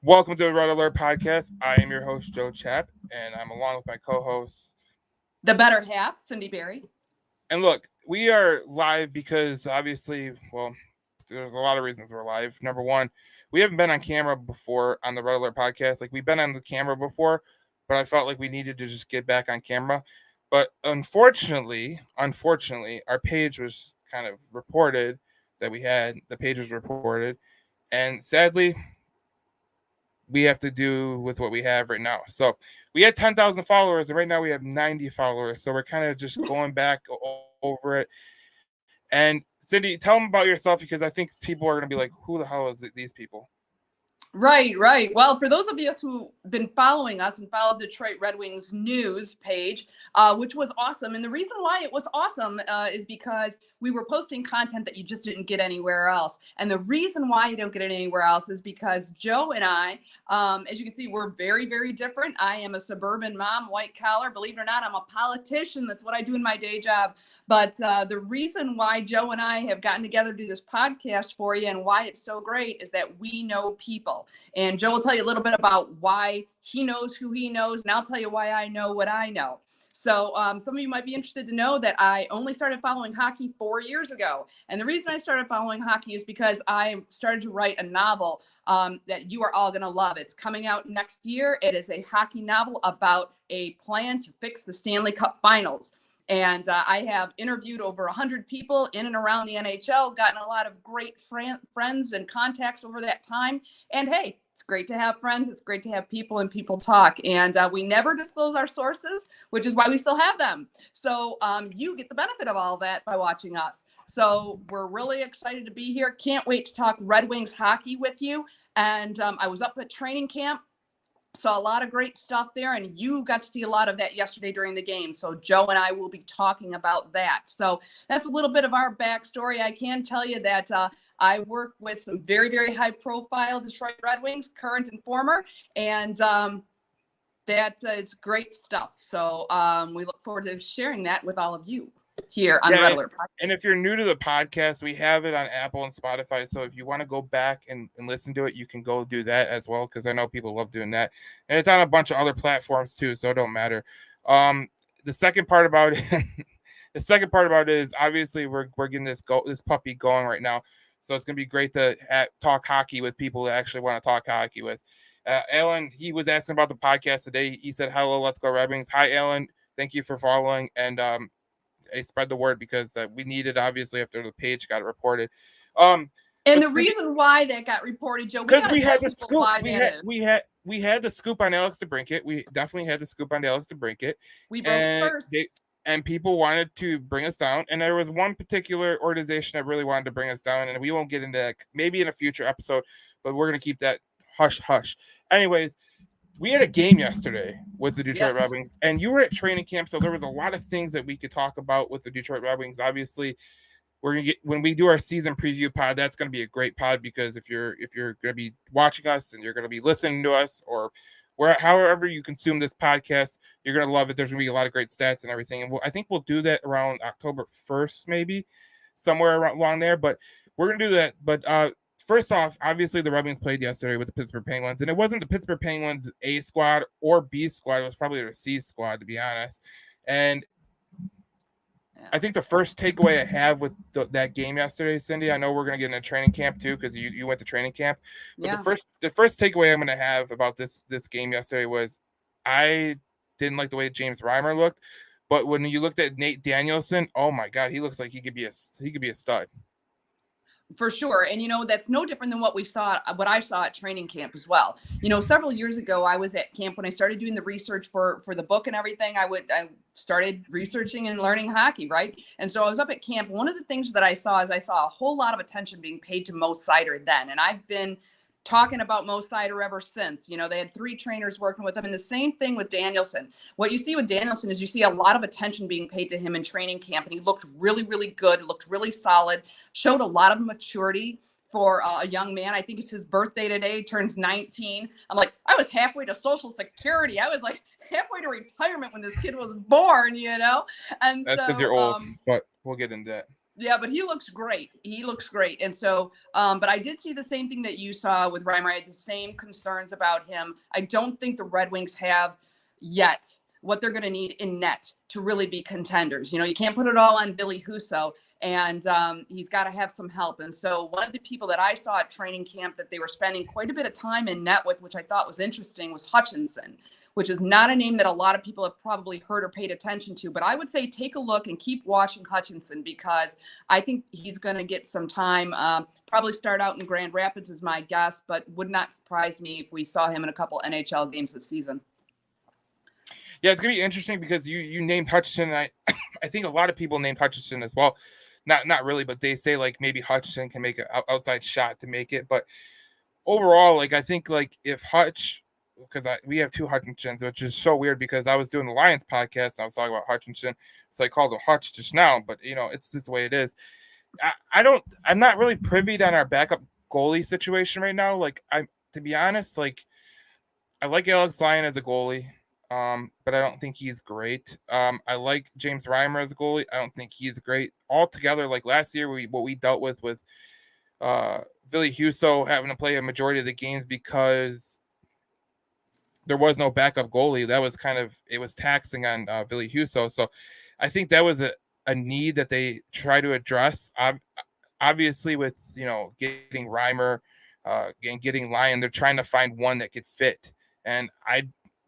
Welcome to the Red Alert Podcast. I am your host, Joe Chap, and I'm along with my co hosts. The better half, Cindy Berry. And look, we are live because obviously, there's a lot of reasons we're live. Number one, we haven't been on camera before on the Red Alert Podcast. Like, we've been on the camera before, but I felt like we needed to just get back on camera. But unfortunately, our page was kind of reported that the page was reported. And sadly, we have to do with what we have right now. So we had 10,000 followers, and right now we have 90 followers. So we're kind of just going back over it. And Cindy, tell them about yourself because I think people are going to be like, who the hell is these people? Right. Well, for those of you who've been following us and followed Detroit Red Wings news page, which was awesome. And the reason why it was awesome is because we were posting content that you just didn't get anywhere else. And the reason why you don't get it anywhere else is because Joe and I, as you can see, we're very, very different. I am a suburban mom, white collar. Believe it or not, I'm a politician. That's what I do in my day job. But the reason why Joe and I have gotten together to do this podcast for you and why it's so great is that we know people. And Joe will tell you a little bit about why he knows who he knows, and I'll tell you why I know what I know. So some of you might be interested to know that I only started following hockey 4 years ago. And the reason I started following hockey is because I started to write a novel that you are all going to love. It's coming out next year. It is a hockey novel about a plan to fix the Stanley Cup Finals. And I have interviewed over 100 people in and around the NHL, gotten a lot of great friends and contacts over that time. And hey, it's great to have friends. It's great to have people and people talk. And we never disclose our sources, which is why we still have them. So you get the benefit of all that by watching us. So we're really excited to be here. Can't wait to talk Red Wings hockey with you. And I was up at training camp. Saw a lot of great stuff there, and you got to see a lot of that yesterday during the game. So Joe and I will be talking about that. So that's a little bit of our backstory. I can tell you that I work with some very, very high-profile Detroit Red Wings, current and former, and that it's great stuff. So we look forward to sharing that with all of you here on Red Alert Podcast. And if you're new to the podcast, we have it on Apple and Spotify. So if you want to go back and listen to it, you can go do that as well, because I know people love doing that. And it's on a bunch of other platforms too, so it don't matter. The second part about it, is obviously we're getting this puppy going right now. So it's gonna be great to talk hockey with people that actually want to talk hockey with. Alan, he was asking about the podcast today. He said, "Hello, let's go Red Wings." Hi, Alan. Thank you for following, and I spread the word because we needed, obviously, after the page got reported. And the reason why that got reported, Joe, because we had the scoop. We had the scoop on Alex DeBrincat. We definitely had the scoop on Alex DeBrincat. We broke first. And people wanted to bring us down. And there was one particular organization that really wanted to bring us down. And we won't get into that maybe in a future episode, but we're going to keep that hush hush. Anyways, we had a game yesterday with the Detroit Red Wings, and you were at training camp, so there was a lot of things that we could talk about with the Detroit Red Wings. Obviously, we're gonna get, when we do our season preview pod, that's going to be a great pod, because if you're going to be watching us and you're going to be listening to us, or however you consume this podcast, you're going to love it. There's going to be a lot of great stats and everything, and I think we'll do that around October 1st, maybe somewhere along there. But we're going to do that. But first off, obviously the Red Wings played yesterday with the Pittsburgh Penguins, and it wasn't the Pittsburgh Penguins A squad or B squad. It was probably their C squad, to be honest. And I think the first takeaway I have with that game yesterday, Cindy, I know we're going to get into training camp too, because you went to training camp. But the first takeaway I'm going to have about this game yesterday was I didn't like the way James Reimer looked. But when you looked at Nate Danielson, oh my God, he looks like he could be a stud. For sure. And, that's no different than what I saw at training camp as well. Several years ago, I was at camp when I started doing the research for the book and everything. I started researching and learning hockey, right? And so I was up at camp. One of the things that I saw a whole lot of attention being paid to Mo Seider then. And I've been talking about Mo Seider ever since. They had 3 trainers working with him, and the same thing with Danielson. What you see with Danielson is you see a lot of attention being paid to him in training camp, and he looked really, really good, looked really solid, showed a lot of maturity for a young man. I think it's his birthday today, turns 19. I'm like, I was halfway to Social Security. I was like halfway to retirement when this kid was born, And that's because you're old, but we'll get into that. Yeah, but he looks great. He looks great. And so, but I did see the same thing that you saw with Reimer. I had the same concerns about him. I don't think the Red Wings have yet what they're going to need in net to really be contenders. You know, you can't put it all on Billy Husso, and he's got to have some help. And so, one of the people that I saw at training camp that they were spending quite a bit of time in net with, which I thought was interesting, was Hutchinson, which is not a name that a lot of people have probably heard or paid attention to. But I would say take a look and keep watching Hutchinson, because I think he's going to get some time. Probably start out in Grand Rapids is my guess, but would not surprise me if we saw him in a couple NHL games this season. Yeah, it's gonna be interesting because you named Hutchinson, and I think a lot of people named Hutchinson as well. Not really, but they say like maybe Hutchinson can make an outside shot to make it. But overall, like I think like if Hutch, because we have two Hutchinsons, which is so weird because I was doing the Lions podcast and I was talking about Hutchinson, so I called him Hutch just now. But it's just the way it is. I'm not really privy on our backup goalie situation right now. Like to be honest, like I like Alex Lyon as a goalie. But I don't think he's great. I like James Reimer as a goalie. I don't think he's great. Altogether, like last year, what we dealt with Billy Husso having to play a majority of the games because there was no backup goalie. That was it was taxing on Billy Husso. So I think that was a need that they try to address. Obviously, with getting Reimer and getting Lyon, they're trying to find one that could fit. And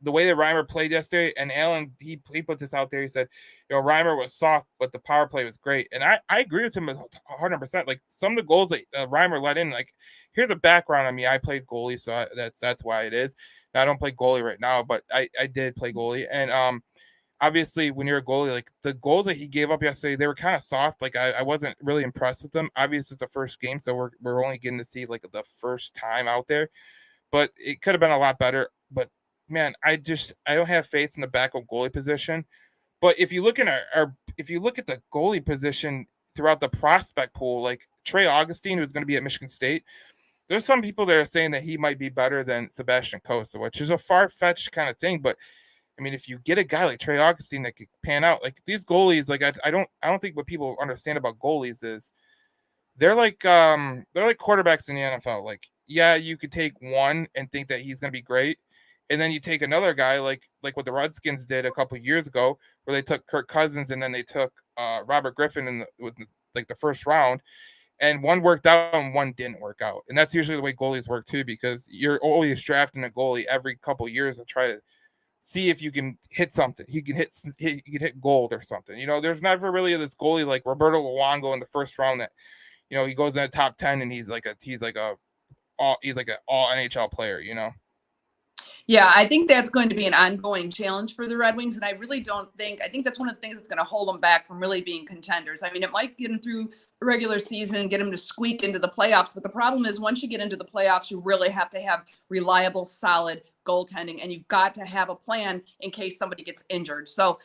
the way that Reimer played yesterday, and Alan, he put this out there. He said, Reimer was soft, but the power play was great. And I agree with him 100%. Like some of the goals that Reimer let in, like here's a background on me. I played goalie, so that's why it is. Now, I don't play goalie right now, but I did play goalie. And obviously, when you're a goalie, like the goals that he gave up yesterday, they were kind of soft. Like I wasn't really impressed with them. Obviously, it's the first game, so we're only getting to see like the first time out there. But it could have been a lot better. But man, I don't have faith in the backup goalie position. But if you look at if you look at the goalie position throughout the prospect pool, like Trey Augustine, who's going to be at Michigan State, there's some people that are saying that he might be better than Sebastian Cossa, which is a far-fetched kind of thing. But I mean, if you get a guy like Trey Augustine that could pan out, like these goalies, like I don't think what people understand about goalies is they're like quarterbacks in the NFL. Like, yeah, you could take one and think that he's going to be great, and then you take another guy like what the Redskins did a couple years ago, where they took Kirk Cousins and then they took Robert Griffin with the first round, and one worked out and one didn't work out. And that's usually the way goalies work too, because you're always drafting a goalie every couple years to try to see if you can hit something. You can hit gold or something. There's never really this goalie like Roberto Luongo in the first round that he goes in the top 10 and he's like an all NHL player. Yeah, I think that's going to be an ongoing challenge for the Red Wings. And I really don't I think that's one of the things that's going to hold them back from really being contenders. I mean, it might get them through the regular season and get them to squeak into the playoffs. But the problem is once you get into the playoffs, you really have to have reliable, solid goaltending, and you've got to have a plan in case somebody gets injured. So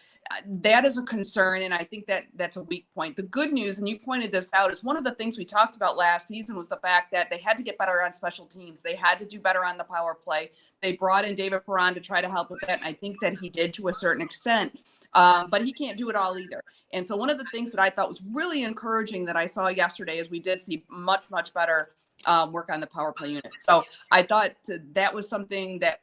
that is a concern, and I think that's a weak point. The good news, and you pointed this out, is one of the things we talked about last season was the fact that they had to get better on special teams. They had to do better on the power play. They brought in David Perron to try to help with that, and I think that he did to a certain extent. But he can't do it all either. And so one of the things that I thought was really encouraging that I saw yesterday is we did see much, much better work on the power play unit. So I thought that was something that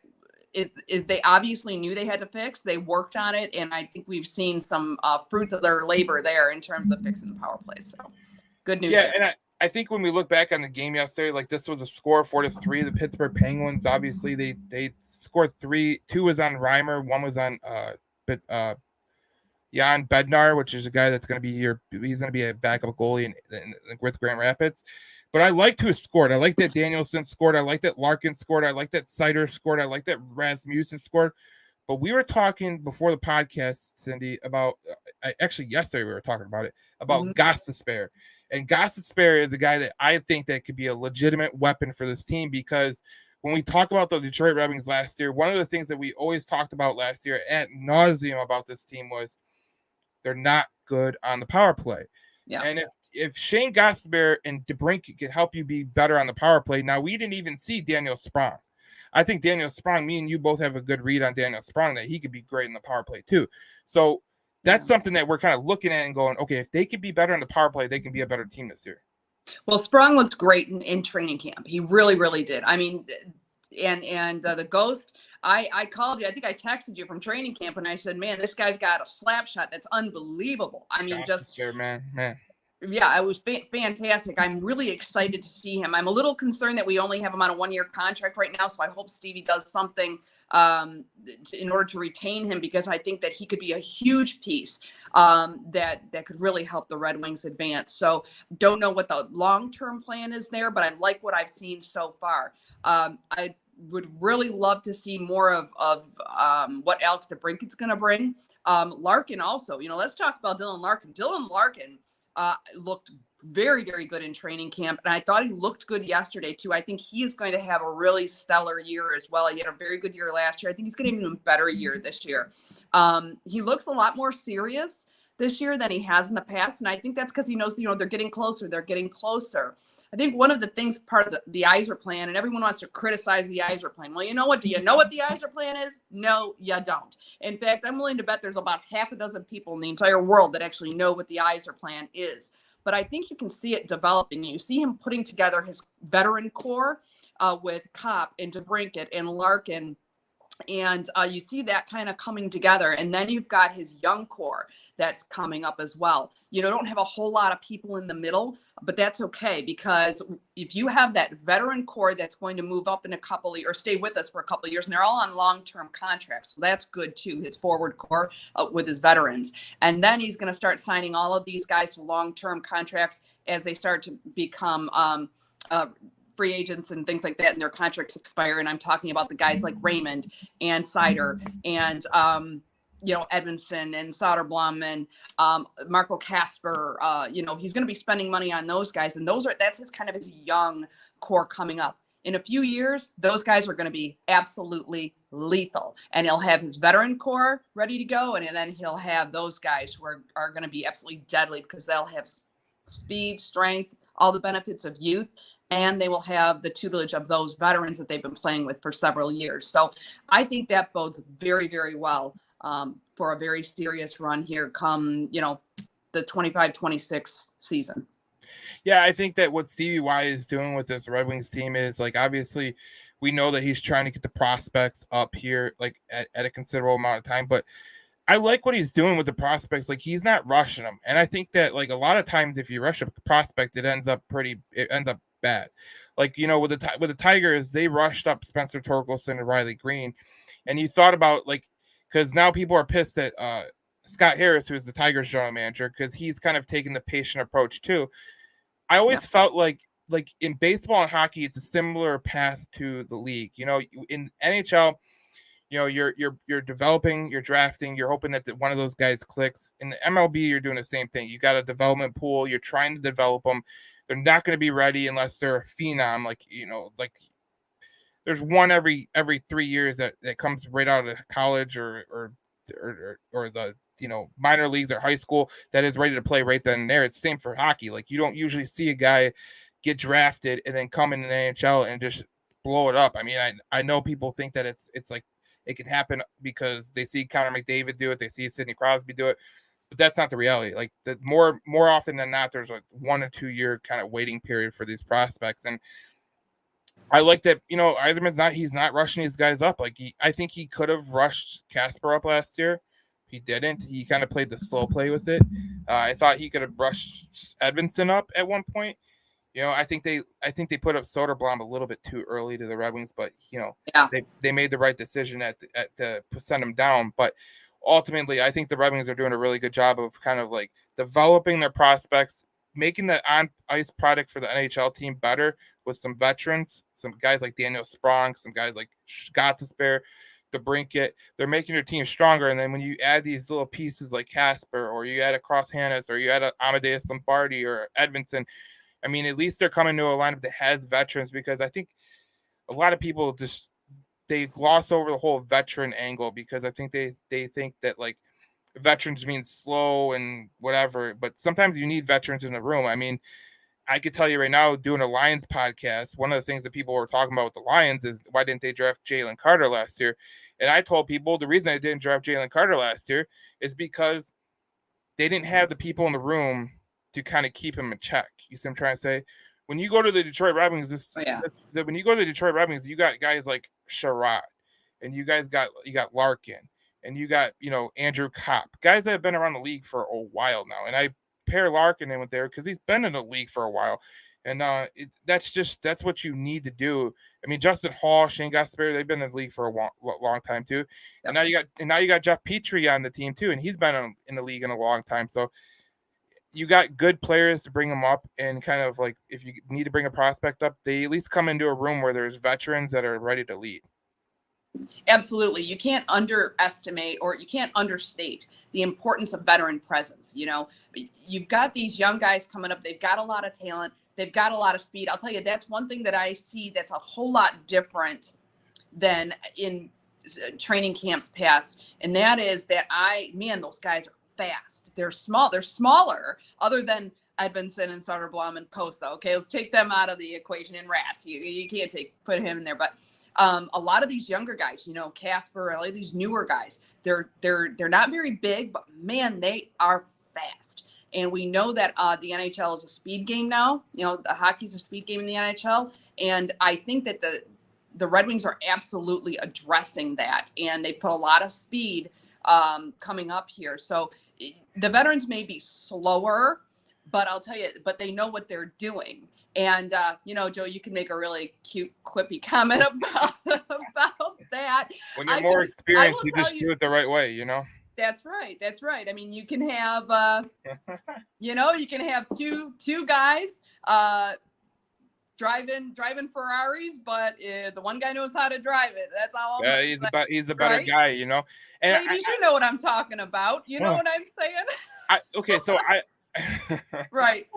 is they obviously knew they had to fix. They worked on it, and I think we've seen some fruits of their labor there in terms of fixing the power play. So good news. Yeah, there. And I think when we look back on the game yesterday, like this was a score 4-3. The Pittsburgh Penguins, obviously they scored 3. 2 was on Reimer, 1 was on Jan Bednar, which is a guy that's going to be he's going to be a backup goalie with Grand Rapids. But I liked who scored. I like that Danielson scored. I like that Larkin scored. I like that Sider scored. I like that Rasmussen scored. But we were talking before the podcast, Cindy, about actually yesterday we were talking about it, about Gostisbehere. And Gostisbehere is a guy that I think that could be a legitimate weapon for this team, because when we talk about the Detroit Red Wings last year, one of the things that we always talked about last year ad nauseum about this team was they're not good on the power play. Yeah. And if Shane Gostisbehere and DeBrincat can help you be better on the power play, now we didn't even see Daniel Sprong. I think Daniel Sprong, me and you both have a good read on Daniel Sprong that he could be great in the power play too. So that's something that we're kind of looking at and going, okay, if they could be better in the power play, they can be a better team this year. Well, Sprong looked great in training camp. He really, really did. I mean, and the Ghost, I called you. I think I texted you from training camp, and I said, "Man, this guy's got a slap shot that's unbelievable." I mean, just there, man. Yeah, it was fantastic. I'm really excited to see him. I'm a little concerned that we only have him on a 1-year contract right now, so I hope Stevie does something in order to retain him, because I think that he could be a huge piece that could really help the Red Wings advance. So don't know what the long-term plan is there, but I like what I've seen so far. I would really love to see more of what Alex DeBrincat's going to bring. Larkin also, let's talk about Dylan Larkin. Dylan Larkin looked very, very good in training camp. And I thought he looked good yesterday too. I think he is going to have a really stellar year as well. He had a very good year last year. I think he's going to have an even better year this year. He looks a lot more serious this year than he has in the past. And I think that's because he knows, they're getting closer. They're getting closer. I think one of the things, part of the Yzer plan, and everyone wants to criticize the Yzer plan. Well, you know what? Do you know what the Yzer plan is? No, you don't. In fact, I'm willing to bet there's about half a dozen people in the entire world that actually know what the Yzer plan is. But I think you can see it developing. You see him putting together his veteran core with Kopp and DeBrincat and Larkin. And you see that kind of coming together. And then you've got his young core that's coming up as well. Don't have a whole lot of people in the middle, but that's okay, because if you have that veteran core that's going to move up in a couple of, or stay with us for a couple of years, and they're all on long-term contracts. So that's good too, his forward core with his veterans. And then he's going to start signing all of these guys to long-term contracts as they start to become free agents and things like that, and their contracts expire. And I'm talking about the guys like Raymond and Seider and Edmondson and Soderblom and Marco Kasper. He's going to be spending money on those guys, and that's his kind of his young core coming up. In a few years, those guys are going to be absolutely lethal, and he'll have his veteran core ready to go, and then he'll have those guys who are going to be absolutely deadly, because they'll have speed, strength, all the benefits of youth, and they will have the tutelage of those veterans that they've been playing with for several years. So I think that bodes very, very well for a very serious run here come, the 25-26 season. Yeah, I think that what Stevie Y is doing with this Red Wings team is, like, obviously we know that he's trying to get the prospects up here, like, at a considerable amount of time, but I like what he's doing with the prospects. Like, he's not rushing them. And I think that, like, a lot of times if you rush a prospect, it ends up bad. Like, with the Tigers, they rushed up Spencer Torkelson and Riley Green. And you thought about, like, because now people are pissed at Scott Harris, who is the Tigers general manager, because he's kind of taken the patient approach too. I always felt like in baseball and hockey, it's a similar path to the league. In NHL, you're developing, you're drafting, you're hoping that one of those guys clicks. In the MLB, you're doing the same thing. You got a development pool. You're trying to develop them. They're not going to be ready unless they're a phenom. Like there's one every 3 years that comes right out of college or the minor leagues or high school that is ready to play right then and there. It's the same for hockey. Like, you don't usually see a guy get drafted and then come in the NHL and just blow it up. I mean, I know people think that it's like it can happen because they see Connor McDavid do it, they see Sidney Crosby do it, but that's not the reality. Like, more often than not, there's a 1 or 2 year kind of waiting period for these prospects. And I like that, he's not rushing these guys up. Like, I think he could have rushed Kasper up last year. He didn't. He kind of played the slow play with it. I thought he could have rushed Edmondson up at one point. I think they put up Soderblom a little bit too early to the Red Wings, but they made the right decision to send him down. But ultimately, I think the Red Wings are doing a really good job of kind of like developing their prospects, making the on-ice product for the NHL team better with some veterans, some guys like Daniel Sprong, some guys like Gothisbehere, DeBrincat. They're making your team stronger. And then when you add these little pieces like Kasper, or you add a Cross Hannes, or you add a Amadeus Lombardi or Edmondson, I mean, at least they're coming to a lineup that has veterans, because I think a lot of people they gloss over the whole veteran angle, because I think they think that, like, veterans mean slow and whatever, but sometimes you need veterans in the room. I mean, I could tell you right now, doing a Lions podcast, one of the things that people were talking about with the Lions is, why didn't they draft Jalen Carter last year? And I told people the reason I didn't draft Jalen Carter last year is because they didn't have the people in the room to kind of keep him in check. You see what I'm trying to say? When you go to the Detroit Red Wings, when you go to the Detroit Red Wings, you got guys like Sherrod, and you got Larkin, and you got Andrew Kopp, guys that have been around the league for a while now. And I pair Larkin in with there because he's been in the league for a while, and that's what you need to do. I mean, Justin Hall, Shane Gasperi, they've been in the league for a long time too. Yep. And now you got Jeff Petrie on the team too, and he's been in the league in a long time. So you got good players to bring them up, and kind of like if you need to bring a prospect up, they at least come into a room where there's veterans that are ready to lead. Absolutely. You can't underestimate or you can't understate the importance of veteran presence. You've got these young guys coming up. They've got a lot of talent. They've got a lot of speed. I'll tell you, that's one thing that I see that's a whole lot different than in training camps past. And that is that those guys are fast. They're small. They're smaller other than Edvinsson and Soderblom and Costa. Okay, let's take them out of the equation. And Rass, you can't put him in there. But a lot of these younger guys, Casper, all these newer guys, they're not very big, but man, they are fast. And we know that the NHL is a speed game now. The hockey's a speed game in the NHL. And I think that the Red Wings are absolutely addressing that. And they put a lot of speed coming up here. So the veterans may be slower, but I'll tell you, but they know what they're doing. And, Joe, you can make a really cute, quippy comment about that. When you're more experienced, you just do it the right way, That's right. That's right. I mean, you can have, you can have two guys driving Ferraris, but the one guy knows how to drive it. That's all. Yeah, he's a better guy, And ladies, you know what I'm talking about. You know what I'm saying? Right.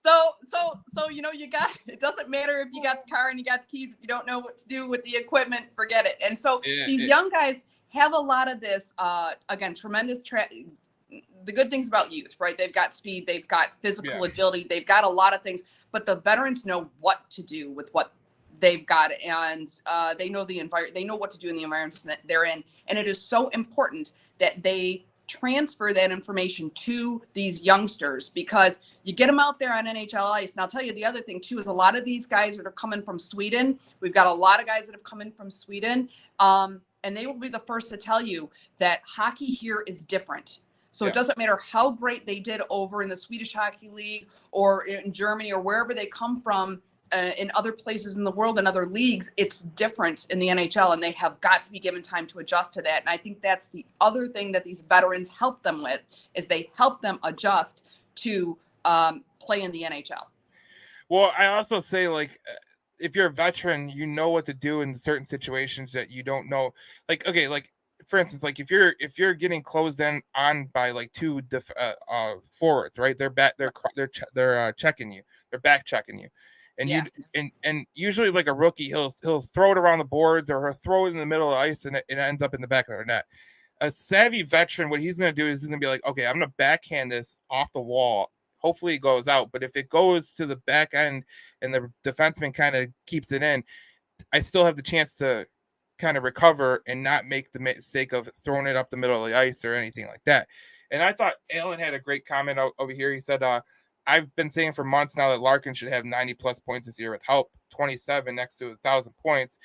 So you got, it doesn't matter if you got the car and you got the keys. If you don't know what to do with the equipment, forget it. And so these young guys have a lot of this, again, tremendous the good things about youth, right? They've got speed, they've got physical agility, they've got a lot of things, but the veterans know what to do with what they've got, and they know the environment, they know what to do in the environments that they're in. And it is so important that they transfer that information to these youngsters, because you get them out there on NHL ice. And I'll tell you the other thing too, is a lot of these guys that are coming from Sweden, we've got a lot of guys that have come in from Sweden, and they will be the first to tell you that hockey here is different. So it doesn't matter how great they did over in the Swedish Hockey League or in Germany or wherever they come from, in other places in the world and other leagues, it's different in the NHL, and they have got to be given time to adjust to that. And I think that's the other thing that these veterans help them with, is they help them adjust to play in the NHL. Well, I also say, like, if you're a veteran, you know what to do in certain situations that you don't know. Like, okay, like for instance, like if you're getting closed in on by like two forwards, right? They're checking you, they're back checking you. And and usually, like a rookie, he'll throw it around the boards, or he'll throw it in the middle of the ice, and it ends up in the back of their net. A savvy veteran, what he's going to do is he's going to be like, okay, I'm going to backhand this off the wall. Hopefully it goes out, but if it goes to the back end and the defenseman kind of keeps it in, I still have the chance to kind of recover and not make the mistake of throwing it up the middle of the ice or anything like that. And I thought Alan had a great comment over here. He said, I've been saying for months now that Larkin should have 90+ points this year with help, 27 next to 1,000 points,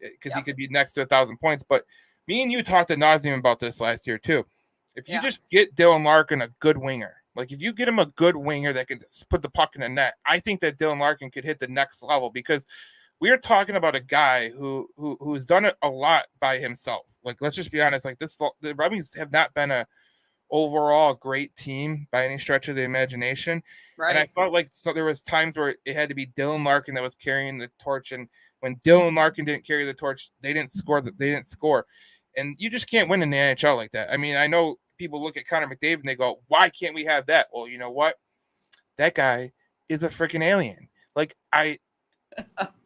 because he could be next to 1,000 points. But me and you talked ad nauseum about this last year too. If you just get Dylan Larkin a good winger, like if you get him a good winger that can put the puck in the net, I think that Dylan Larkin could hit the next level, because we are talking about a guy who's done it a lot by himself. Like, let's just be honest, like the Red Wings have not been a overall great team by any stretch of the imagination. Right. And I felt like there was times where it had to be Dylan Larkin that was carrying the torch, and when Dylan Larkin didn't carry the torch, they didn't score. And you just can't win in the NHL like that. I mean, I know people look at Connor McDavid and they go, why can't we have that? Well, you know what? That guy is a freaking alien. Like,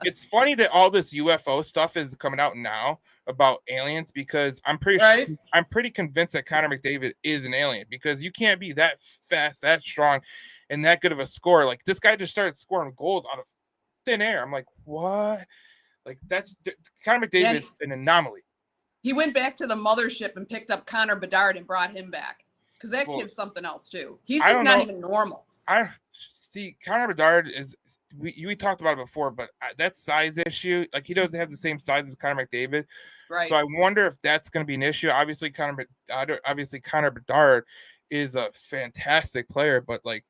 it's funny that all this UFO stuff is coming out now about aliens, because I'm pretty convinced that Connor McDavid is an alien, because you can't be that fast, that strong, and that good of a scorer. Like, this guy just started scoring goals out of thin air. I'm like, what? Like, that's Connor McDavid is an anomaly. He went back to the mothership and picked up Connor Bedard and brought him back, because that Well, kid's something else too. He's I just don't not know. even normal. I see Connor Bedard is we talked about it before, but that size issue, like he doesn't have the same size as Connor McDavid. Right. So I wonder if that's going to be an issue. Obviously, Connor Bedard is a fantastic player, but like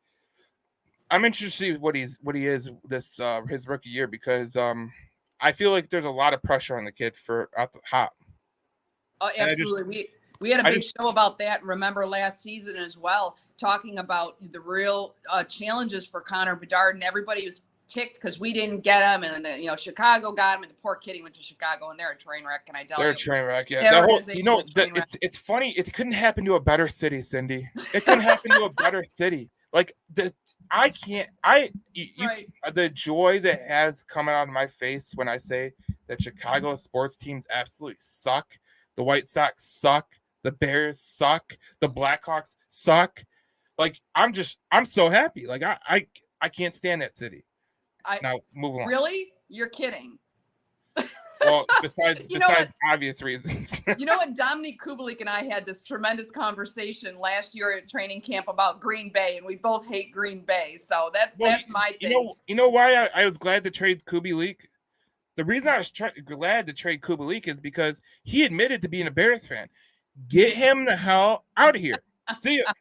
I'm interested to see what he is this his rookie year because I feel like there's a lot of pressure on the kid for out the hop. Oh, And absolutely. We had a big show about that. Remember last season as well, talking about the real challenges for Connor Bedard, and everybody was ticked because we didn't get him, and then, Chicago got him, and the poor kid went to Chicago, and they're a train wreck. Can I tell you? They're a train wreck. Yeah, That that whole organization's a train wreck. it's funny. It couldn't happen to a better city, Cindy. It couldn't happen to a better city. Like I can't. Right. The joy that has coming out of my face when I say that Chicago sports teams absolutely suck. The White Sox suck. The Bears suck. The Blackhawks suck. Like I'm so happy. Like I can't stand that city. Now move on. Really? You're kidding. Well, besides obvious reasons. You know what? Dominique Kubalik and I had this tremendous conversation last year at training camp about Green Bay, and we both hate Green Bay. So that's my thing. You know why I was glad to trade Kubalik? The reason I was glad to trade Kubalik is because he admitted to being a Bears fan. Get him the hell out of here. See ya.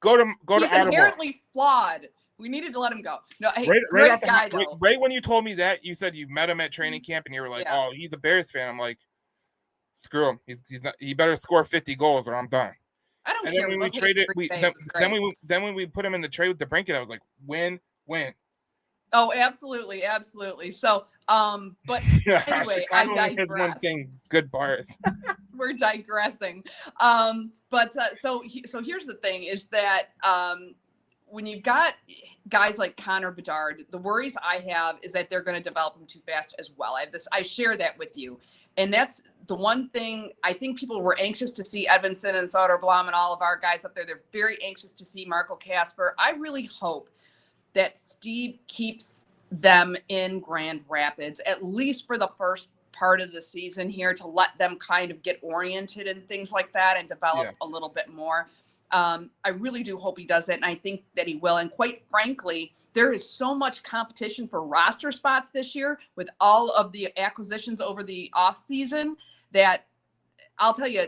Go to He's Ottawa. Inherently flawed. We needed to let him go. No, hey, right when you told me that, you said you met him at training camp, and you were like, "Oh, he's a Bears fan." I'm like, "Screw him. He's not, he better score 50 goals, or I'm done." I don't and care. Then when we traded, then when we put him in the trade with DeBrincat, I was like, "Win." Oh, absolutely, absolutely. So, but anyway, I digress. One thing, good bars. We're digressing. So here's the thing: is that when you've got guys like Connor Bedard, the worries I have is that they're going to develop them too fast as well. I share that with you. And that's the one thing I think people were anxious to see Edvinsson and Soderblom and all of our guys up there. They're very anxious to see Marco Kasper. I really hope that Steve keeps them in Grand Rapids, at least for the first part of the season here, to let them kind of get oriented and things like that and develop a little bit more. I really do hope he does that, and I think that he will. And quite frankly, there is so much competition for roster spots this year with all of the acquisitions over the offseason that I'll tell you,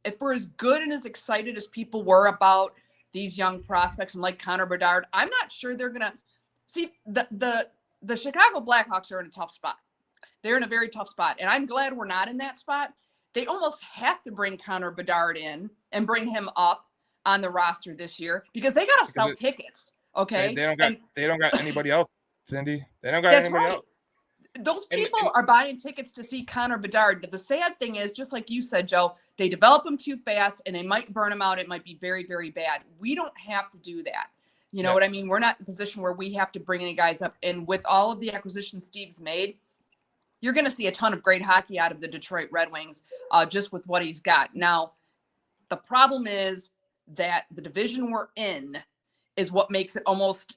if we're as good and as excited as people were about these young prospects and like Connor Bedard, I'm not sure they're going to see the Chicago Blackhawks are in a tough spot. They're in a very tough spot, and I'm glad we're not in that spot. They almost have to bring Connor Bedard in and bring him up on the roster this year because they got to sell tickets. Okay. They don't got anybody else, Cindy. They don't got anybody else. Those people are buying tickets to see Connor Bedard. But the sad thing is, just like you said, Joe, they develop them too fast and they might burn them out. It might be very, very bad. We don't have to do that. You know what I mean? We're not in a position where we have to bring any guys up. And with all of the acquisitions Steve's made, you're going to see a ton of great hockey out of the Detroit Red Wings just with what he's got. Now, the problem is that the division we're in is what makes it almost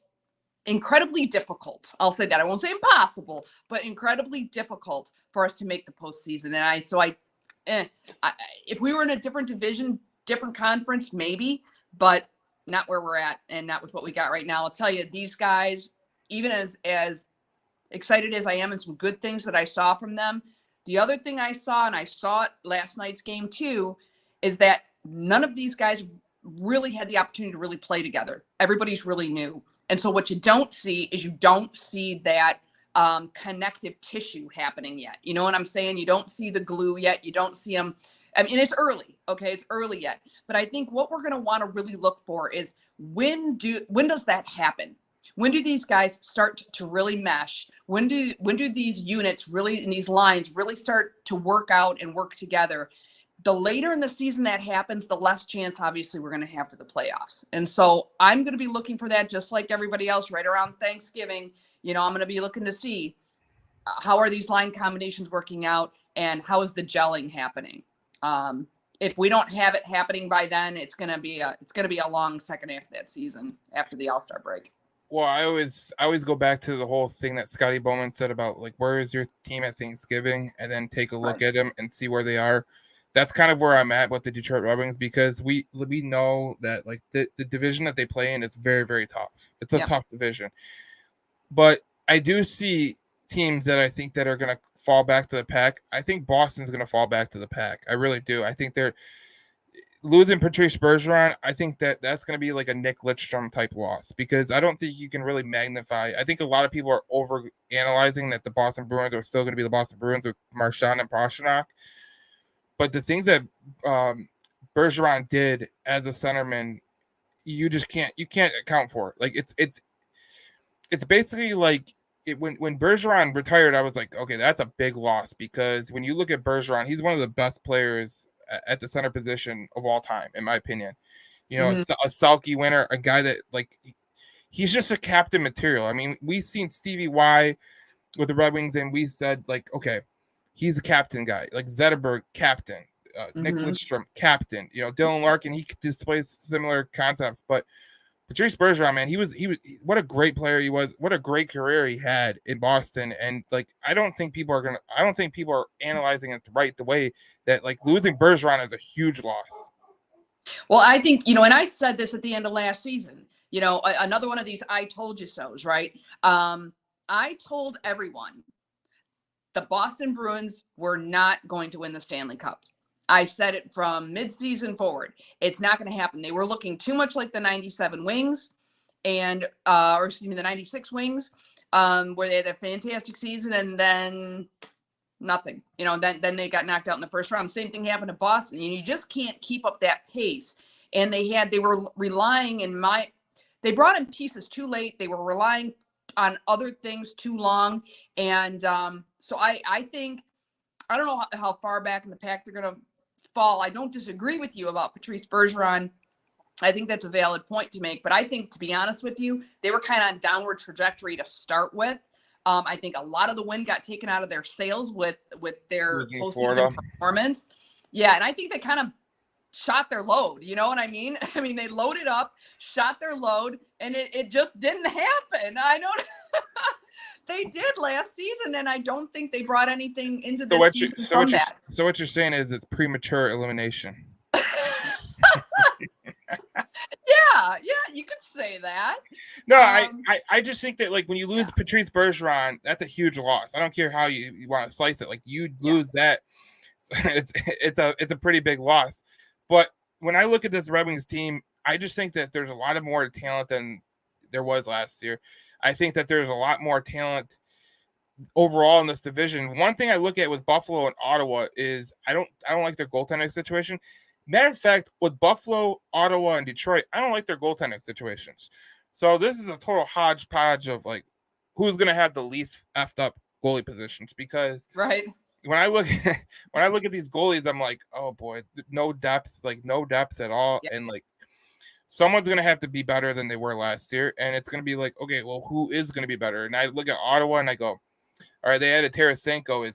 incredibly difficult. I'll say that. I won't say impossible, but incredibly difficult for us to make the postseason. And if we were in a different division, different conference, maybe, but not where we're at and not with what we got right now. I'll tell you, these guys, even as excited as I am and some good things that I saw from them, the other thing I saw, and I saw it last night's game too, is that none of these guys really had the opportunity to really play together. Everybody's really new. And so what you don't see is that connective tissue happening yet. You know what I'm saying? You don't see the glue yet. You don't see them. I mean, it's early. Okay. It's early yet. But I think what we're going to want to really look for is when does that happen? When do these guys start to really mesh? When do these units really, and these lines really start to work out and work together? The later in the season that happens, the less chance, obviously, we're going to have for the playoffs. And so I'm going to be looking for that just like everybody else right around Thanksgiving. I'm going to be looking to see how are these line combinations working out and how is the gelling happening. If we don't have it happening by then, it's going to be a long second half of that season after the All-Star break. Well, I always go back to the whole thing that Scotty Bowman said about like, where is your team at Thanksgiving? And then take a look at them and see where they are. that's kind of where I'm at with the Detroit Red Wings, because we know that like the division that they play in is very, very tough. It's a tough division. But I do see teams that I think that are going to fall back to the pack. I think Boston's going to fall back to the pack. I really do. I think they're losing Patrice Bergeron. I think that's going to be like a Nick Lidstrom type loss, because I don't think you can really magnify. I think a lot of people are over analyzing that the Boston Bruins are still going to be the Boston Bruins with Marchand and Pastrnak. But the things that Bergeron did as a centerman, you can't account for it. Like it's basically like when Bergeron retired, I was like, okay, that's a big loss, because when you look at Bergeron, he's one of the best players at the center position of all time, in my opinion. You know, a Selke winner, a guy that like he's just a captain material. I mean, we've seen Stevie Y with the Red Wings, and we said like, okay, he's a captain guy. Like Zetterberg, captain. Nick Lidstrom, captain. You know, Dylan Larkin, he displays similar concepts, but Patrice Bergeron, man, he was what a great player he was. What a great career he had in Boston. And like, I don't think people are analyzing it the way that like losing Bergeron is a huge loss. Well, I think, you know, and I said this at the end of last season, you know, another one of these I told you so's, right? I told everyone the Boston Bruins were not going to win the Stanley Cup. I said it from midseason forward. It's not going to happen. They were looking too much like the 97 Wings and, or excuse me, the 96 Wings, where they had a fantastic season and then nothing, you know, then they got knocked out in the first round. Same thing happened to Boston. You just can't keep up that pace. And they were relying they brought in pieces too late. They were relying on other things too long. And so I think, I don't know how far back in the pack they're going to fall. I don't disagree with you about Patrice Bergeron. I think that's a valid point to make. But I think, to be honest with you, they were kind of on downward trajectory to start with. I think a lot of the wind got taken out of their sails with their postseason performance. Yeah, and I think they kind of shot their load. You know what I mean? I mean, they loaded up, shot their load, and it just didn't happen. I don't. They did last season, and I don't think they brought anything into this season from that. So what you're saying is it's premature elimination. Yeah, you could say that. No, I just think that like when you lose Patrice Bergeron, that's a huge loss. I don't care how you want to slice it. Like you lose that, it's a pretty big loss. But when I look at this Red Wings team, I just think that there's a lot of more talent than there was last year. I think that there's a lot more talent overall in this division. One thing I look at with Buffalo and Ottawa is I don't like their goaltending situation. Matter of fact, with Buffalo, Ottawa, and Detroit, I don't like their goaltending situations. So this is a total hodgepodge of like who's going to have the least effed up goalie positions, because when I look at these goalies, I'm like, oh boy, no depth at all, and like someone's going to have to be better than they were last year, and it's going to be like, okay, well, who is going to be better? And I look at Ottawa and I go, all right, they added Tarasenko.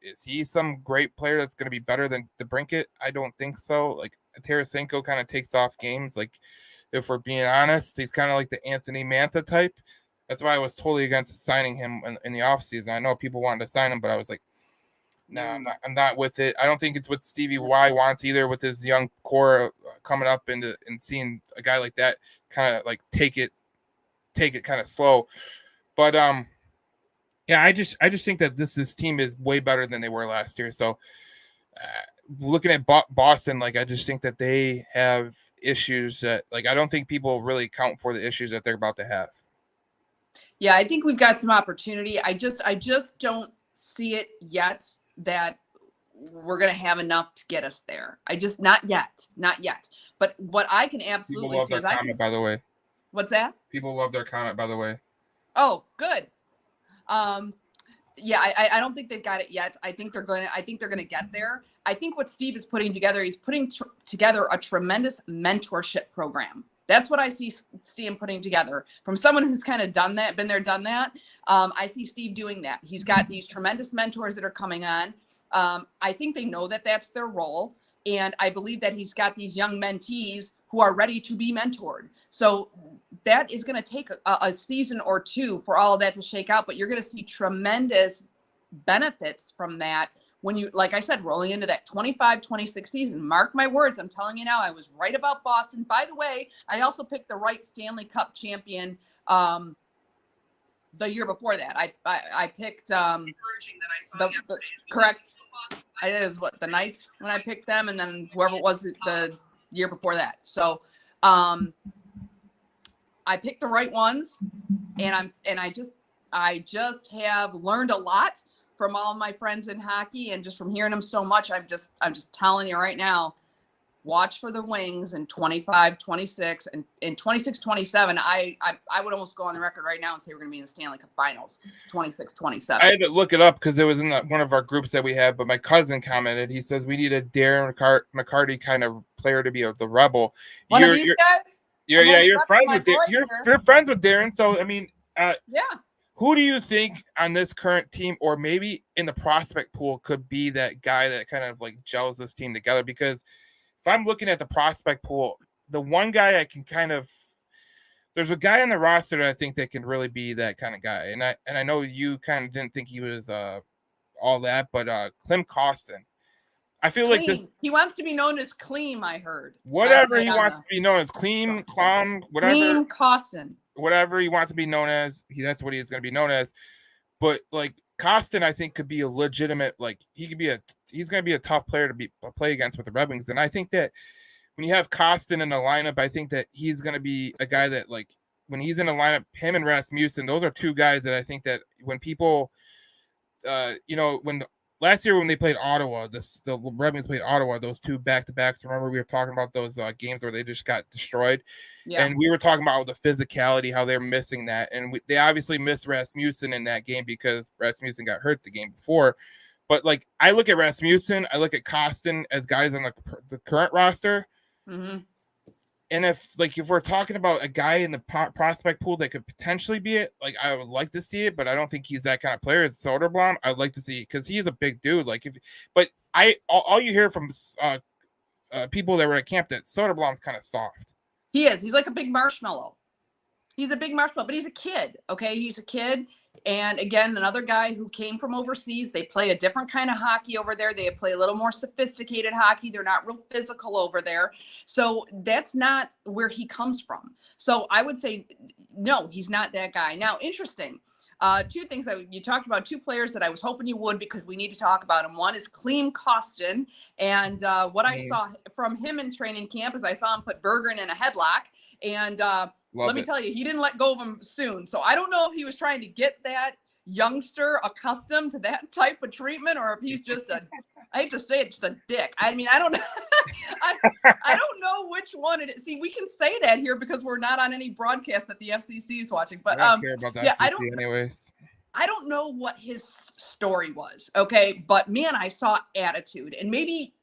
Is he some great player that's going to be better than DeBrincat? I don't think so. Like Tarasenko kind of takes off games. Like if we're being honest, he's kind of like the Anthony Mantha type. That's why I was totally against signing him in the offseason. I know people wanted to sign him, but I was like, no, I'm not with it. I don't think it's what Stevie Y wants either, with his young core coming up and seeing a guy like that kind of like take it kind of slow. But yeah, I just think that this team is way better than they were last year. So looking at Boston, like I just think that they have issues that like I don't think people really account for the issues that they're about to have. Yeah, I think we've got some opportunity. I just don't see it yet that we're going to have enough to get us there. Not yet. But what I can absolutely see is by the way. What's that? People love their comment, by the way. Oh, good. Yeah, I don't think they've got it yet. I think they're going to get there. I think what Steve is putting together, he's putting together a tremendous mentorship program. That's what I see Steve putting together. From someone who's kind of done that, been there, done that. I see Steve doing that. He's got these tremendous mentors that are coming on. I think they know that that's their role. And I believe that he's got these young mentees who are ready to be mentored. So that is going to take a season or two for all of that to shake out. But you're going to see tremendous benefits from that when you, like I said, rolling into that 25-26 season. Mark my words, I'm telling you now, I was right about Boston. By the way, I also picked the right Stanley Cup champion the year before that. I picked the correct. It was what, the Knights when I picked them, and then whoever it was the year before that. So I picked the right ones, and I just have learned a lot from all of my friends in hockey, and just from hearing them so much. I'm just telling you right now, watch for the Wings in 25-26 and in 26-27. I would almost go on the record right now and say we're going to be in the Stanley Cup Finals 26-27. I had to look it up because it was in one of our groups that we have, but my cousin commented. He says we need a Darren McCarty kind of player to be the Rebel. One of these guys? You're friends with you're friends with Darren. So I mean, yeah. Who do you think on this current team, or maybe in the prospect pool, could be that guy that kind of like gels this team together? Because if I'm looking at the prospect pool, the one guy I can there's a guy on the roster that I think that can really be that kind of guy. And I know you kind of didn't think he was all that, but Klim Kostin. I feel Clean. like this. He wants to be known as Clean, I heard. Whatever he wants to be known as, Clean, Clown, whatever. Clean Kostin. Whatever he wants to be known as, that's what he's going to be known as. But like Kostin, I think could be a legitimate, like he's going to be a tough player to play against with the Red Wings. And I think that when you have Kostin in the lineup, I think that he's going to be a guy that, like, when he's in the lineup, him and Rasmussen, those are two guys that I think that when people, last year when they played Ottawa, the Red Wings played Ottawa, those two back-to-backs. Remember we were talking about those games where they just got destroyed? Yeah. And we were talking about the physicality, how they're missing that. And they obviously missed Rasmussen in that game because Rasmussen got hurt the game before. But, like, I look at Rasmussen, I look at Kostin as guys on the current roster. Mm-hmm. And if we're talking about a guy in the prospect pool that could potentially be it, like, I would like to see it, but I don't think he's that kind of player. Is Soderblom. I'd like to see it because he is a big dude. All you hear from people that were at camp that Soderblom's kind of soft. He is. He's like a big marshmallow. He's a big marshmallow, but he's a kid. Okay, he's a kid. And again, another guy who came from overseas. They play a different kind of hockey over there. They play a little more sophisticated hockey. They're not real physical over there. So that's not where he comes from. So I would say, no, he's not that guy. Now, interesting. Two things you talked about, two players that I was hoping you would, because we need to talk about him. One is Klim Kostin. And what I saw from him in training camp is I saw him put Berggren in a headlock. And let me tell you, he didn't let go of him soon. So I don't know if he was trying to get that youngster accustomed to that type of treatment, or if he's just I hate to say it, just a dick. I mean, I don't know. I don't know which one it is. See, we can say that here because we're not on any broadcast that the FCC is watching. But I don't care about that. Yeah, anyways. I don't know what his story was. Okay, but man, I saw attitude, and maybe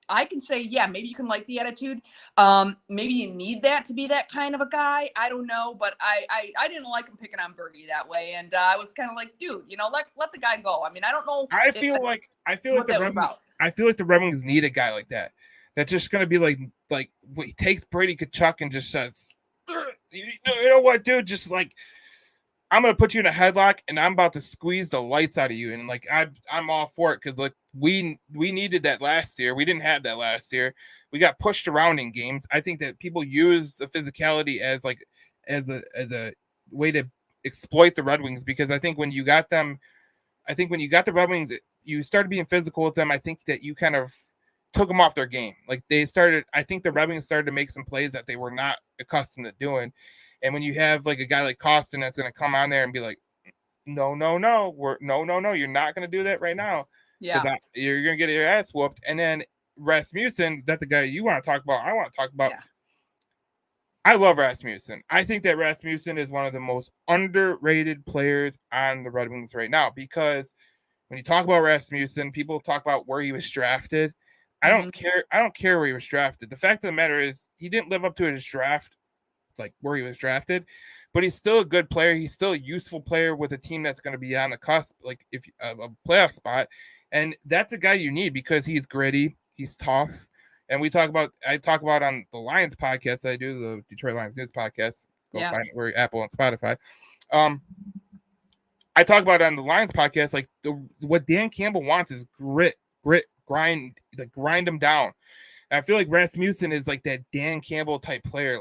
I can say, yeah, maybe you can like the attitude. Maybe you need that to be that kind of a guy. I don't know, but I didn't like him picking on Bergie that way, and I was kind of like, dude, let the guy go. I mean, I don't know. I feel like the Red Wings need a guy like that. That's just gonna be like he takes Brady Tkachuk and just says, you know what, dude, just like, I'm gonna put you in a headlock and I'm about to squeeze the lights out of you. And like I'm all for it because like we needed that last year. We didn't have that last year. We got pushed around in games. I think that people use the physicality as a way to exploit the Red Wings, because I think when you got the Red Wings, you started being physical with them. I think that you kind of took them off their game. Like I think the Red Wings started to make some plays that they were not accustomed to doing. And when you have like a guy like Kostin that's going to come on there and be like, no, you're not going to do that right now. Yeah. You're going to get your ass whooped. And then Rasmussen, that's a guy you want to talk about. I want to talk about. Yeah. I love Rasmussen. I think that Rasmussen is one of the most underrated players on the Red Wings right now, because when you talk about Rasmussen, people talk about where he was drafted. I don't care. I don't care where he was drafted. The fact of the matter is he didn't live up to his draft, like where he was drafted, but he's still a good player. He's still a useful player with a team that's going to be on the cusp, like if a playoff spot. And that's a guy you need because he's gritty, he's tough. And I talk about on the Lions podcast. I do the Detroit Lions News podcast. Go find it where Apple and Spotify. I talk about it on the Lions podcast. Like what Dan Campbell wants is grit, grind, like grind them down. And I feel like Rasmussen is like that Dan Campbell type player.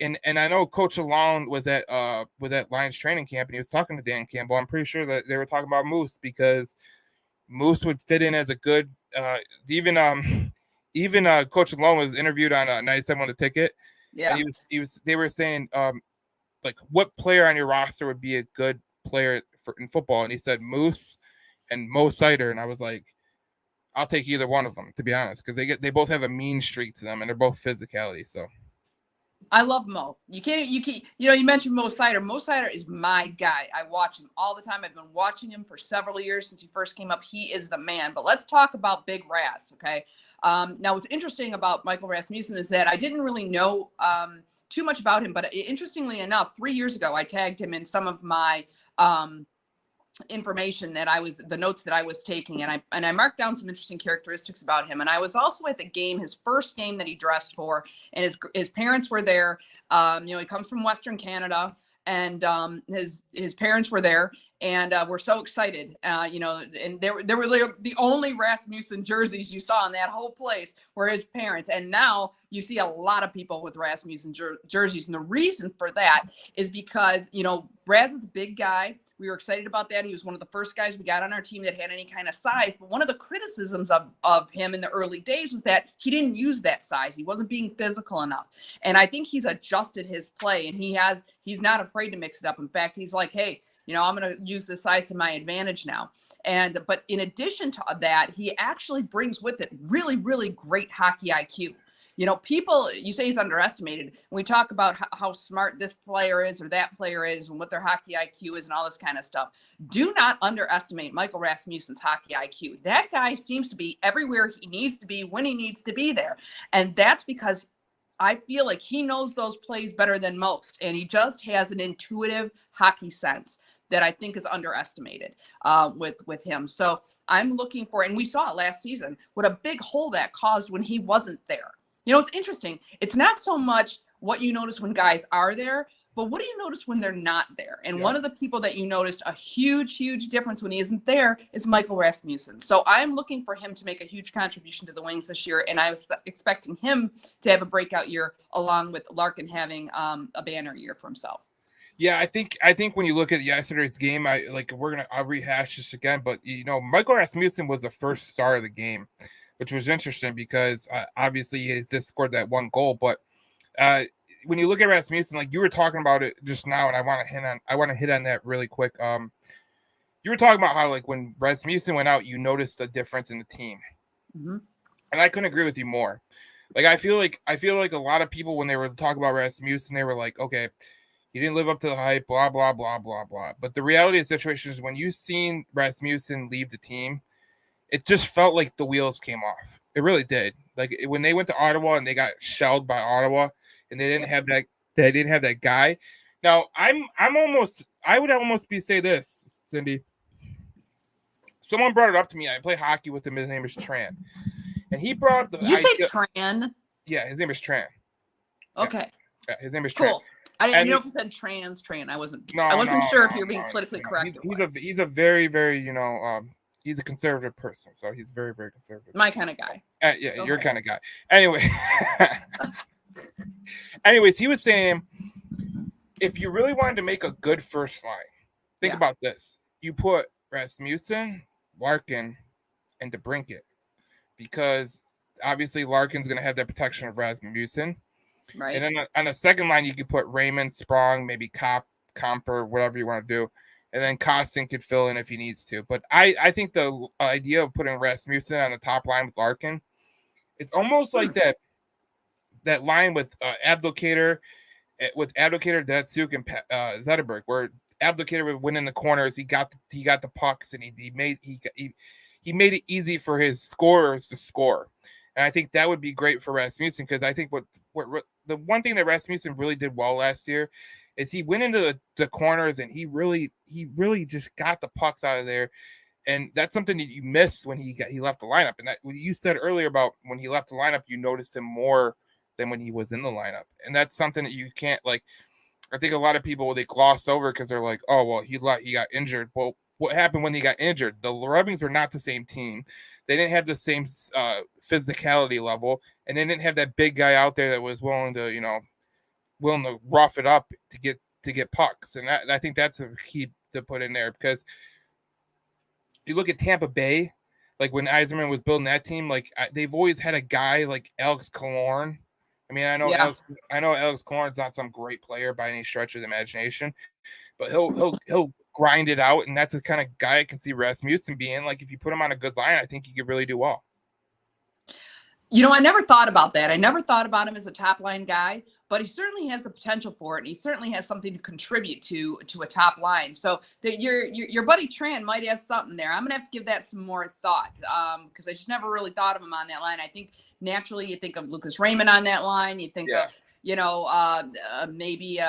And I know Coach Alon was at Lions training camp and he was talking to Dan Campbell. I'm pretty sure that they were talking about Moose because Moose would fit in as a good even Coach Alon was interviewed on 97 on the Ticket. Yeah. And they were saying like what player on your roster would be a good player in football, and he said Moose and Mo Sider, and I was like, I'll take either one of them, to be honest, because they both have a mean streak to them and they're both physicality. So I love Mo. You mentioned Mo Sider. Mo Sider is my guy. I watch him all the time. I've been watching him for several years since he first came up. He is the man. But let's talk about Big Ras, okay? Now, what's interesting about Michael Rasmussen is that I didn't really know too much about him, but interestingly enough, 3 years ago, I tagged him in some of my information the notes that I was taking, and I marked down some interesting characteristics about him. And I was also at the game, his first game that he dressed for, and his parents were there. He comes from Western Canada, and his parents were there, and we're so excited. And there were the only Rasmussen jerseys you saw in that whole place were his parents, and now you see a lot of people with Rasmussen jerseys. And the reason for that is because Raz is a big guy. We were excited about that. He was one of the first guys we got on our team that had any kind of size. But one of the criticisms of him in the early days was that he didn't use that size. He wasn't being physical enough. And I think he's adjusted his play, and he's not afraid to mix it up. In fact, he's like, hey, I'm going to use the size to my advantage now. But in addition to that, he actually brings with it really, really great hockey IQ. People, you say he's underestimated. When we talk about how smart this player is or that player is and what their hockey IQ is and all this kind of stuff, do not underestimate Michael Rasmussen's hockey IQ. That guy seems to be everywhere he needs to be when he needs to be there. And that's because I feel like he knows those plays better than most. And he just has an intuitive hockey sense that I think is underestimated with him. So I'm looking for, and we saw it last season, what a big hole that caused when he wasn't there. It's interesting. It's not so much what you notice when guys are there, but what do you notice when they're not there? And one of the people that you noticed a huge, huge difference when he isn't there is Michael Rasmussen. So I'm looking for him to make a huge contribution to the Wings this year, and I'm expecting him to have a breakout year along with Larkin having a banner year for himself. Yeah, I think when you look at yesterday's game, I'll rehash this again, but Michael Rasmussen was the first star of the game, which was interesting because obviously he has just scored that one goal. But when you look at Rasmussen, like you were talking about it just now, and I want to hit on that really quick. You were talking about how like when Rasmussen went out, you noticed a difference in the team, and I couldn't agree with you more. Like I feel like a lot of people when they were talking about Rasmussen, they were like, okay, he didn't live up to the hype, blah blah blah blah blah. But the reality of the situation is when you seen Rasmussen leave the team, it just felt like the wheels came off. It really did. Like when they went to Ottawa and they got shelled by Ottawa, and they didn't have that guy. Now I would almost say this, Cindy. Someone brought it up to me. I play hockey with him. His name is Tran, and he brought up the. Did you say Tran? Yeah, his name is Tran. Okay. Yeah, his name is cool. Tran. I didn't know if you said Tran. I wasn't sure if you were being politically correct. He's a very, very, he's a conservative person, so he's very, very conservative. My kind of guy. Yeah, your kind of guy. Anyways, he was saying, if you really wanted to make a good first line, think about this. You put Rasmussen, Larkin, and DeBrincat, because obviously Larkin's going to have that protection of Rasmussen. Right. And then on the second line, you could put Raymond, Sprong, maybe Comper, whatever you want to do. And then Kostin could fill in if he needs to. But I think the idea of putting Rasmussen on the top line with Larkin, it's almost like that line with Abdelkader, Datsuk, and Zetterberg, where Abdelkader would win in the corners. He got the pucks, and he made it easy for his scorers to score. And I think that would be great for Rasmussen, because I think what the one thing that Rasmussen really did well last year is he went into the corners and he really just got the pucks out of there. And that's something that you missed when he left the lineup. And that what you said earlier about when he left the lineup, you noticed him more than when he was in the lineup. And that's something that you can't I think a lot of people, they gloss over because they're like, oh, well, he got injured. Well, what happened when he got injured? The Red Wings were not the same team. They didn't have the same physicality level, and they didn't have that big guy out there that was willing to rough it up to get pucks. And I think that's a key to put in there, because you look at Tampa Bay, like when Yzerman was building that team, like they've always had a guy like Alex Killorn. I mean, I know Alex Killorn's not some great player by any stretch of the imagination, but he'll grind it out, and that's the kind of guy I can see Rasmussen being. Like, if you put him on a good line, I think he could really do well. I never thought about that. I never thought about him as a top line guy, but he certainly has the potential for it, and he certainly has something to contribute to a top line. So your buddy Tran might have something there. I'm gonna have to give that some more thought, because I just never really thought of him on that line. I think naturally you think of Lucas Raymond on that line. You think of maybe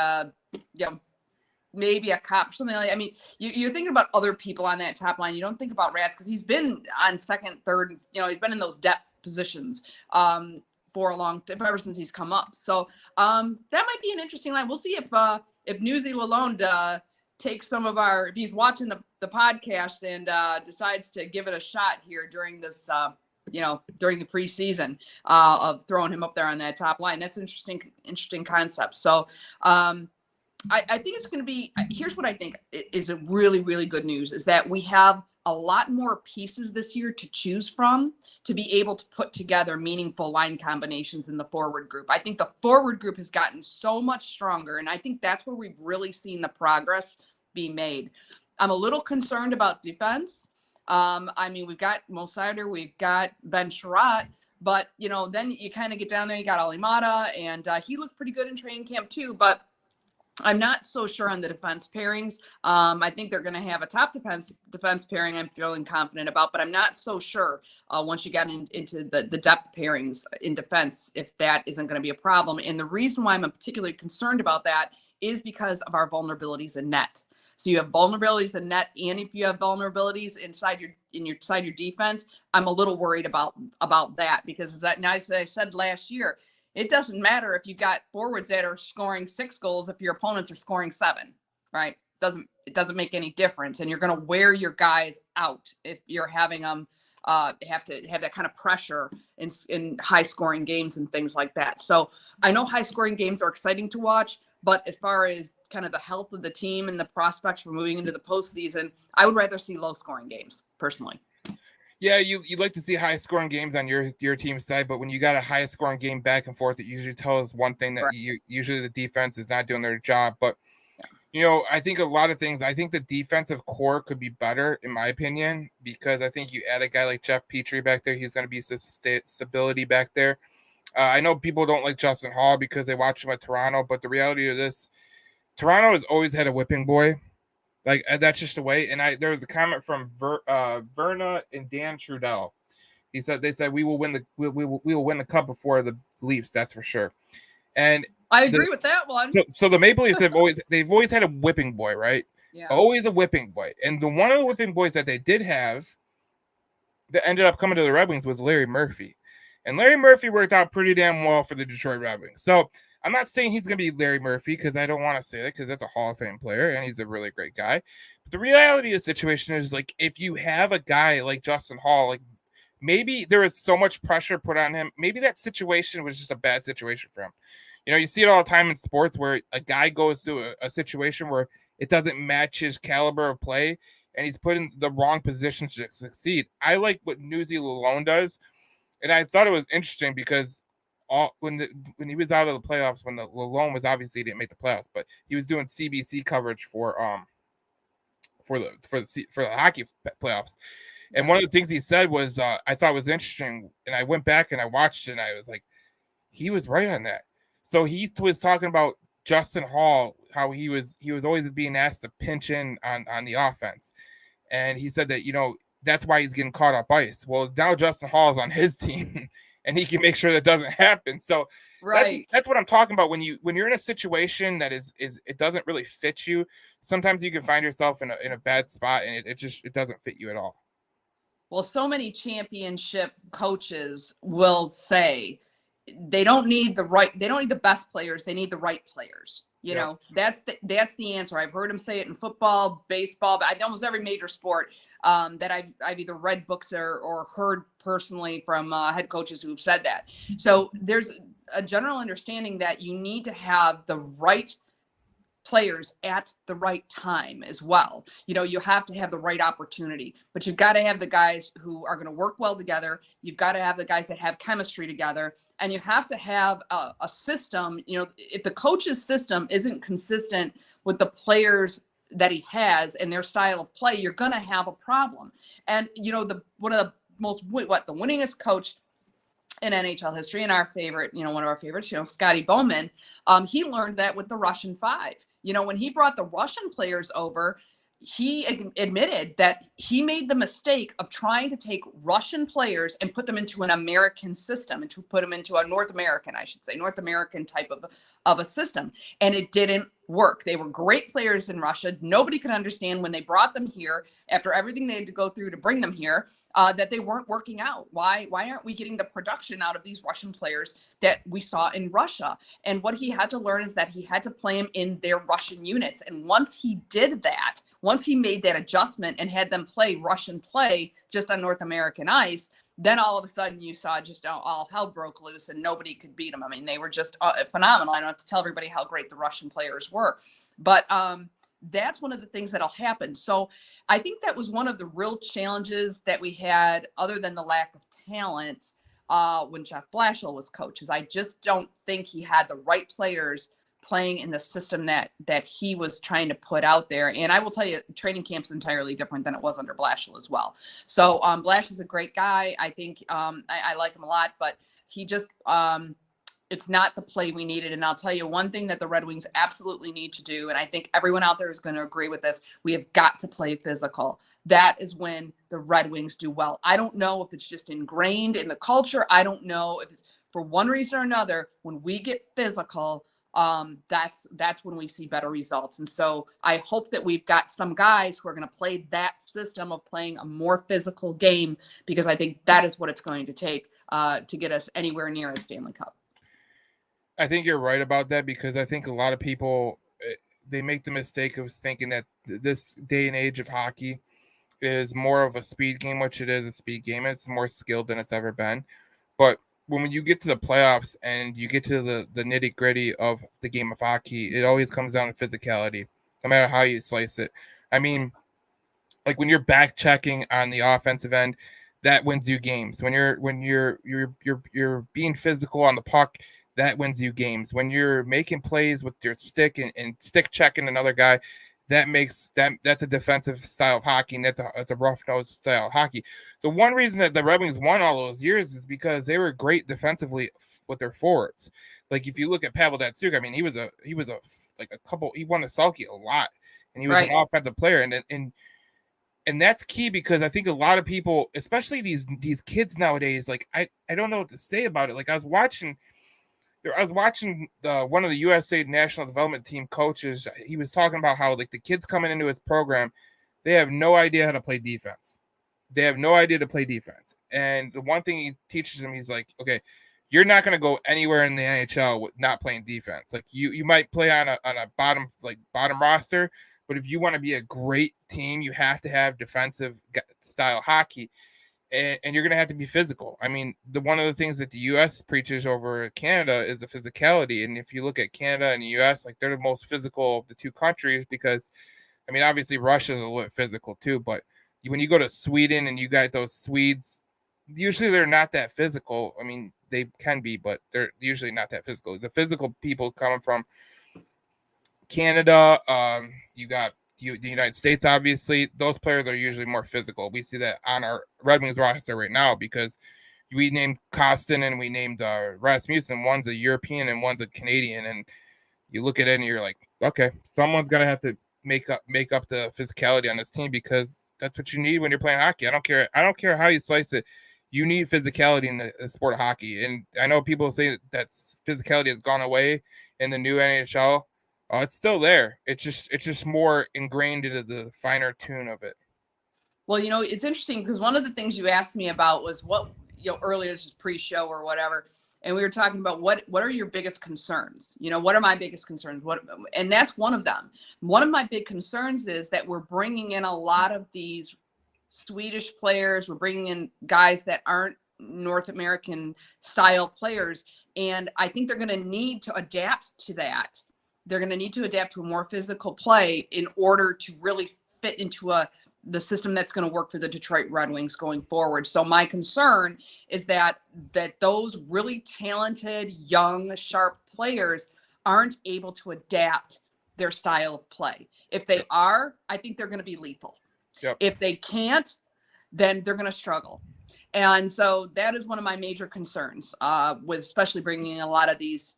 maybe a cop or something like that. I mean, you're thinking about other people on that top line. You don't think about Ras, because he's been on second, third. He's been in those depth positions for a long time, ever since he's come up. So that might be an interesting line. We'll see if Newsy Lalonde takes some of if he's watching the podcast and decides to give it a shot here during this during the preseason of throwing him up there on that top line. That's an interesting concept. So I think it's going to be, here's what I think is a really, really good news, is that we have a lot more pieces this year to choose from to be able to put together meaningful line combinations in the forward group. I think the forward group has gotten so much stronger, and I think that's where we've really seen the progress be made. I'm a little concerned about defense. I mean, we've got Mo Seider, we've got Ben Sherratt, but, then you kind of get down there, you got Ali Mata, and he looked pretty good in training camp too, but I'm not so sure on the defense pairings. I think they're going to have a top defense pairing I'm feeling confident about, but I'm not so sure once you get into the depth pairings in defense, if that isn't going to be a problem. And the reason why I'm particularly concerned about that is because of our vulnerabilities in net. So you have vulnerabilities in net, and if you have vulnerabilities inside your defense, I'm a little worried about that, because as I said last year, it doesn't matter if you got forwards that are scoring 6 goals if your opponents are scoring 7, right? It doesn't make any difference, and you're going to wear your guys out if you're having them have to have that kind of pressure in high scoring games and things like that. So I know high scoring games are exciting to watch, but as far as kind of the health of the team and the prospects for moving into the postseason, I would rather see low scoring games personally. Yeah, you'd like to see high scoring games on your team's side, but when you got a high scoring game back and forth, it usually tells one thing, that usually the defense is not doing their job. But I think a lot of things. I think the defensive core could be better, in my opinion, because I think you add a guy like Jeff Petrie back there, he's going to be stability back there. I know people don't like Justin Hall because they watch him at Toronto, but the reality of this, Toronto has always had a whipping boy. Like, that's just the way. And there was a comment from Verna and Dan Trudell. They said we will win the cup before the Leafs. That's for sure. And I agree with that one. So the Maple Leafs they've always had a whipping boy, right? Yeah. Always a whipping boy. And one of the whipping boys that they did have that ended up coming to the Red Wings was Larry Murphy. And Larry Murphy worked out pretty damn well for the Detroit Red Wings. So I'm not saying he's going to be Larry Murphy, because I don't want to say that, because that's a Hall of Fame player and he's a really great guy. But the reality of the situation is, like, if you have a guy like Justin Hall, like, maybe there is so much pressure put on him. Maybe that situation was just a bad situation for him. You see it all the time in sports where a guy goes through a situation where it doesn't match his caliber of play and he's put in the wrong position to succeed. I like what Newsy Lalonde does. And I thought it was interesting because when he was out of the playoffs, when the Lalonde was, obviously he didn't make the playoffs, but he was doing CBC coverage for the hockey playoffs. And one of the things he said was I thought was interesting, and I went back and I watched it, and I was like, he was right on that. So he was talking about Justin Hall, how he was always being asked to pinch in on the offense, and he said that that's why he's getting caught up ice. Well, now Justin Hall is on his team, and he can make sure that doesn't happen. So that's what I'm talking about. When you're in a situation that is it doesn't really fit you, sometimes you can find yourself in a bad spot, and it doesn't fit you at all. Well, so many championship coaches will say they don't need the best players, they need the right players. You know, that's the answer. I've heard him say it in football, baseball, but almost every major sport that I've either read books or heard personally from head coaches who've said that. So there's a general understanding that you need to have the right players at the right time as well. You know, you have to have the right opportunity, but you've got to have the guys who are going to work well together. You've got to have the guys that have chemistry together, and you have to have a system. You know, if the coach's system isn't consistent with the players that he has and their style of play, you're going to have a problem. And, you know, one of the the winningest coach in NHL history, and our favorite, you know, one of our favorites, you know, Scotty Bowman, he learned that with the Russian Five. You know, when he brought the Russian players over, he admitted that he made the mistake of trying to take Russian players and put them into an American system, and to put them into a North American type of a system. And it didn't work. They were great players in Russia. Nobody could understand when they brought them here, after everything they had to go through to bring them here, that they weren't working out. Why aren't we getting the production out of these Russian players that we saw in Russia? And what he had to learn is that he had to play them in their Russian units. And once he did that, once he made that adjustment and had them play Russian play just on North American ice, then all of a sudden you saw just all hell broke loose and nobody could beat them. I mean, they were just phenomenal. I don't have to tell everybody how great the Russian players were, but that's one of the things that'll happen. So I think that was one of the real challenges that we had, other than the lack of talent, when Jeff Blashill was coach, is I just don't think he had the right players playing in the system that he was trying to put out there. And I will tell you, training camp's entirely different than it was under Blashill as well. So Blash is a great guy. I think I like him a lot, but he just it's not the play we needed. And I'll tell you one thing that the Red Wings absolutely need to do, and I think everyone out there is going to agree with this: we have got to play physical. That is when the Red Wings do well. I don't know if it's just ingrained in the culture. I don't know if it's for one reason or another. When we get physical, that's when we see better results. And so I hope that we've got some guys who are going to play that system of playing a more physical game, because I think that is what it's going to take to get us anywhere near a Stanley Cup. I think you're right about that, because I think a lot of people, they make the mistake of thinking that this day and age of hockey is more of a speed game, which it is a speed game. It's more skilled than it's ever been. But when you get to the playoffs and you get to the nitty gritty of the game of hockey, it always comes down to physicality, no matter how you slice it. I mean, like when you're back checking on the offensive end, that wins you games. When you're being physical on the puck, that wins you games. When you're making plays with your stick and stick checking another guy, that's a defensive style of hockey, and that's a rough-nosed style of hockey. The one reason that the Red Wings won all those years is because they were great defensively with their forwards. Like if you look at Pavel Datsyuk, I mean, he won the Selke a lot, and he was an offensive player, and that's key, because I think a lot of people, especially these kids nowadays, like I don't know what to say about it. Like I was watching one of the USA National Development Team coaches. He was talking about how like the kids coming into his program, they have no idea how to play defense. They have no idea to play defense. And the one thing he teaches them, he's like, okay, you're not going to go anywhere in the NHL with not playing defense. Like you might play on a bottom roster, but if you want to be a great team, you have to have defensive style hockey. And you're going to have to be physical. I mean, one of the things that the U.S. preaches over Canada is the physicality. And if you look at Canada and the U.S., like they're the most physical of the two countries, because, I mean, obviously Russia's a little bit physical too. But when you go to Sweden and you got those Swedes, usually they're not that physical. I mean, they can be, but they're usually not that physical. The physical people coming from Canada, you got the United States, obviously, those players are usually more physical. We see that on our Red Wings roster right now, because we named Kostin and we named Rasmussen. One's a European and one's a Canadian, and you look at it and you're like, okay, someone's gonna have to make up the physicality on this team, because that's what you need when you're playing hockey. I don't care how you slice it. You need physicality in the sport of hockey, and I know people say that physicality has gone away in the new NHL. It's still there. It's just more ingrained into the finer tune of it. Well, you know, it's interesting because one of the things you asked me about was what, you know, earlier, this was pre-show or whatever, and we were talking about what are your biggest concerns? You know, what are my biggest concerns? And that's one of them. One of my big concerns is that we're bringing in a lot of these Swedish players. We're bringing in guys that aren't North American style players. And I think they're going to need to adapt to that. They're going to need to adapt to a more physical play in order to really fit into the system that's going to work for the Detroit Red Wings going forward. So my concern is that those really talented, young, sharp players aren't able to adapt their style of play. If they are, I think they're going to be lethal. Yep. If they can't, then they're going to struggle. And so that is one of my major concerns, with especially bringing in a lot of these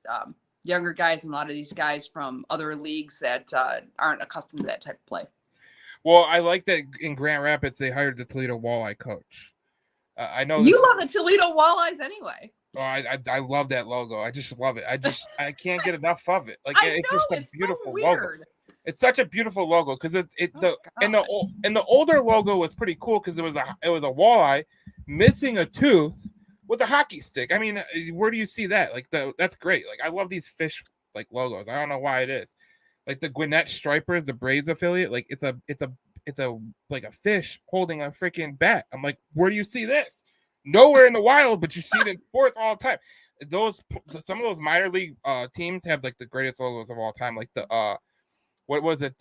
younger guys and a lot of these guys from other leagues that aren't accustomed to that type of play. Well, I like that in Grand Rapids they hired the Toledo Walleye coach. I know you love the Toledo Walleyes anyway. Oh, I love that logo. I just love it. I can't get enough of it. Like it's just a beautiful logo. It's such a beautiful logo because the older logo was pretty cool because it was a walleye missing a tooth with a hockey stick. I mean, where do you see that? Like that's great. Like I love these fish like logos. I don't know why it is. Like the Gwinnett Stripers, the Braves affiliate, like it's a like a fish holding a freaking bat. I'm like, where do you see this? Nowhere in the wild, but you see it in sports all the time. Some of those minor league teams have like the greatest logos of all time. Like the what was it?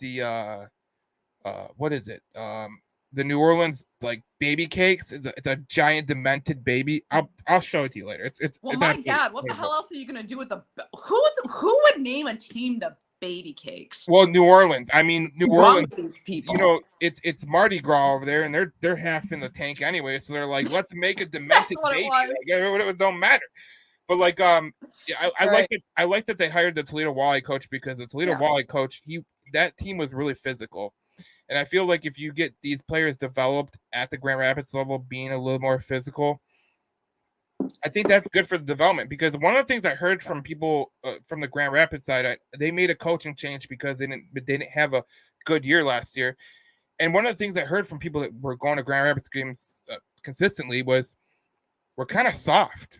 What is it? The New Orleans like baby cakes. It's a giant demented baby. I'll show it to you later. It's well, it's my God, what the hell else are you gonna do with the who would name a team the baby cakes? Well, New Orleans. I mean, New Orleans. These people. You know, it's Mardi Gras over there, and they're half in the tank anyway. So they're like, let's make a demented baby. It don't matter. But like, I like it. I like that they hired the Toledo Walleye coach because the Toledo Walleye coach, that team was really physical, and I feel like if you get these players developed at the Grand Rapids level, being a little more physical, I think that's good for the development. Because one of the things I heard from people from the Grand Rapids side, they made a coaching change because they didn't have a good year last year, and one of the things I heard from people that were going to Grand Rapids games consistently was we're kind of soft.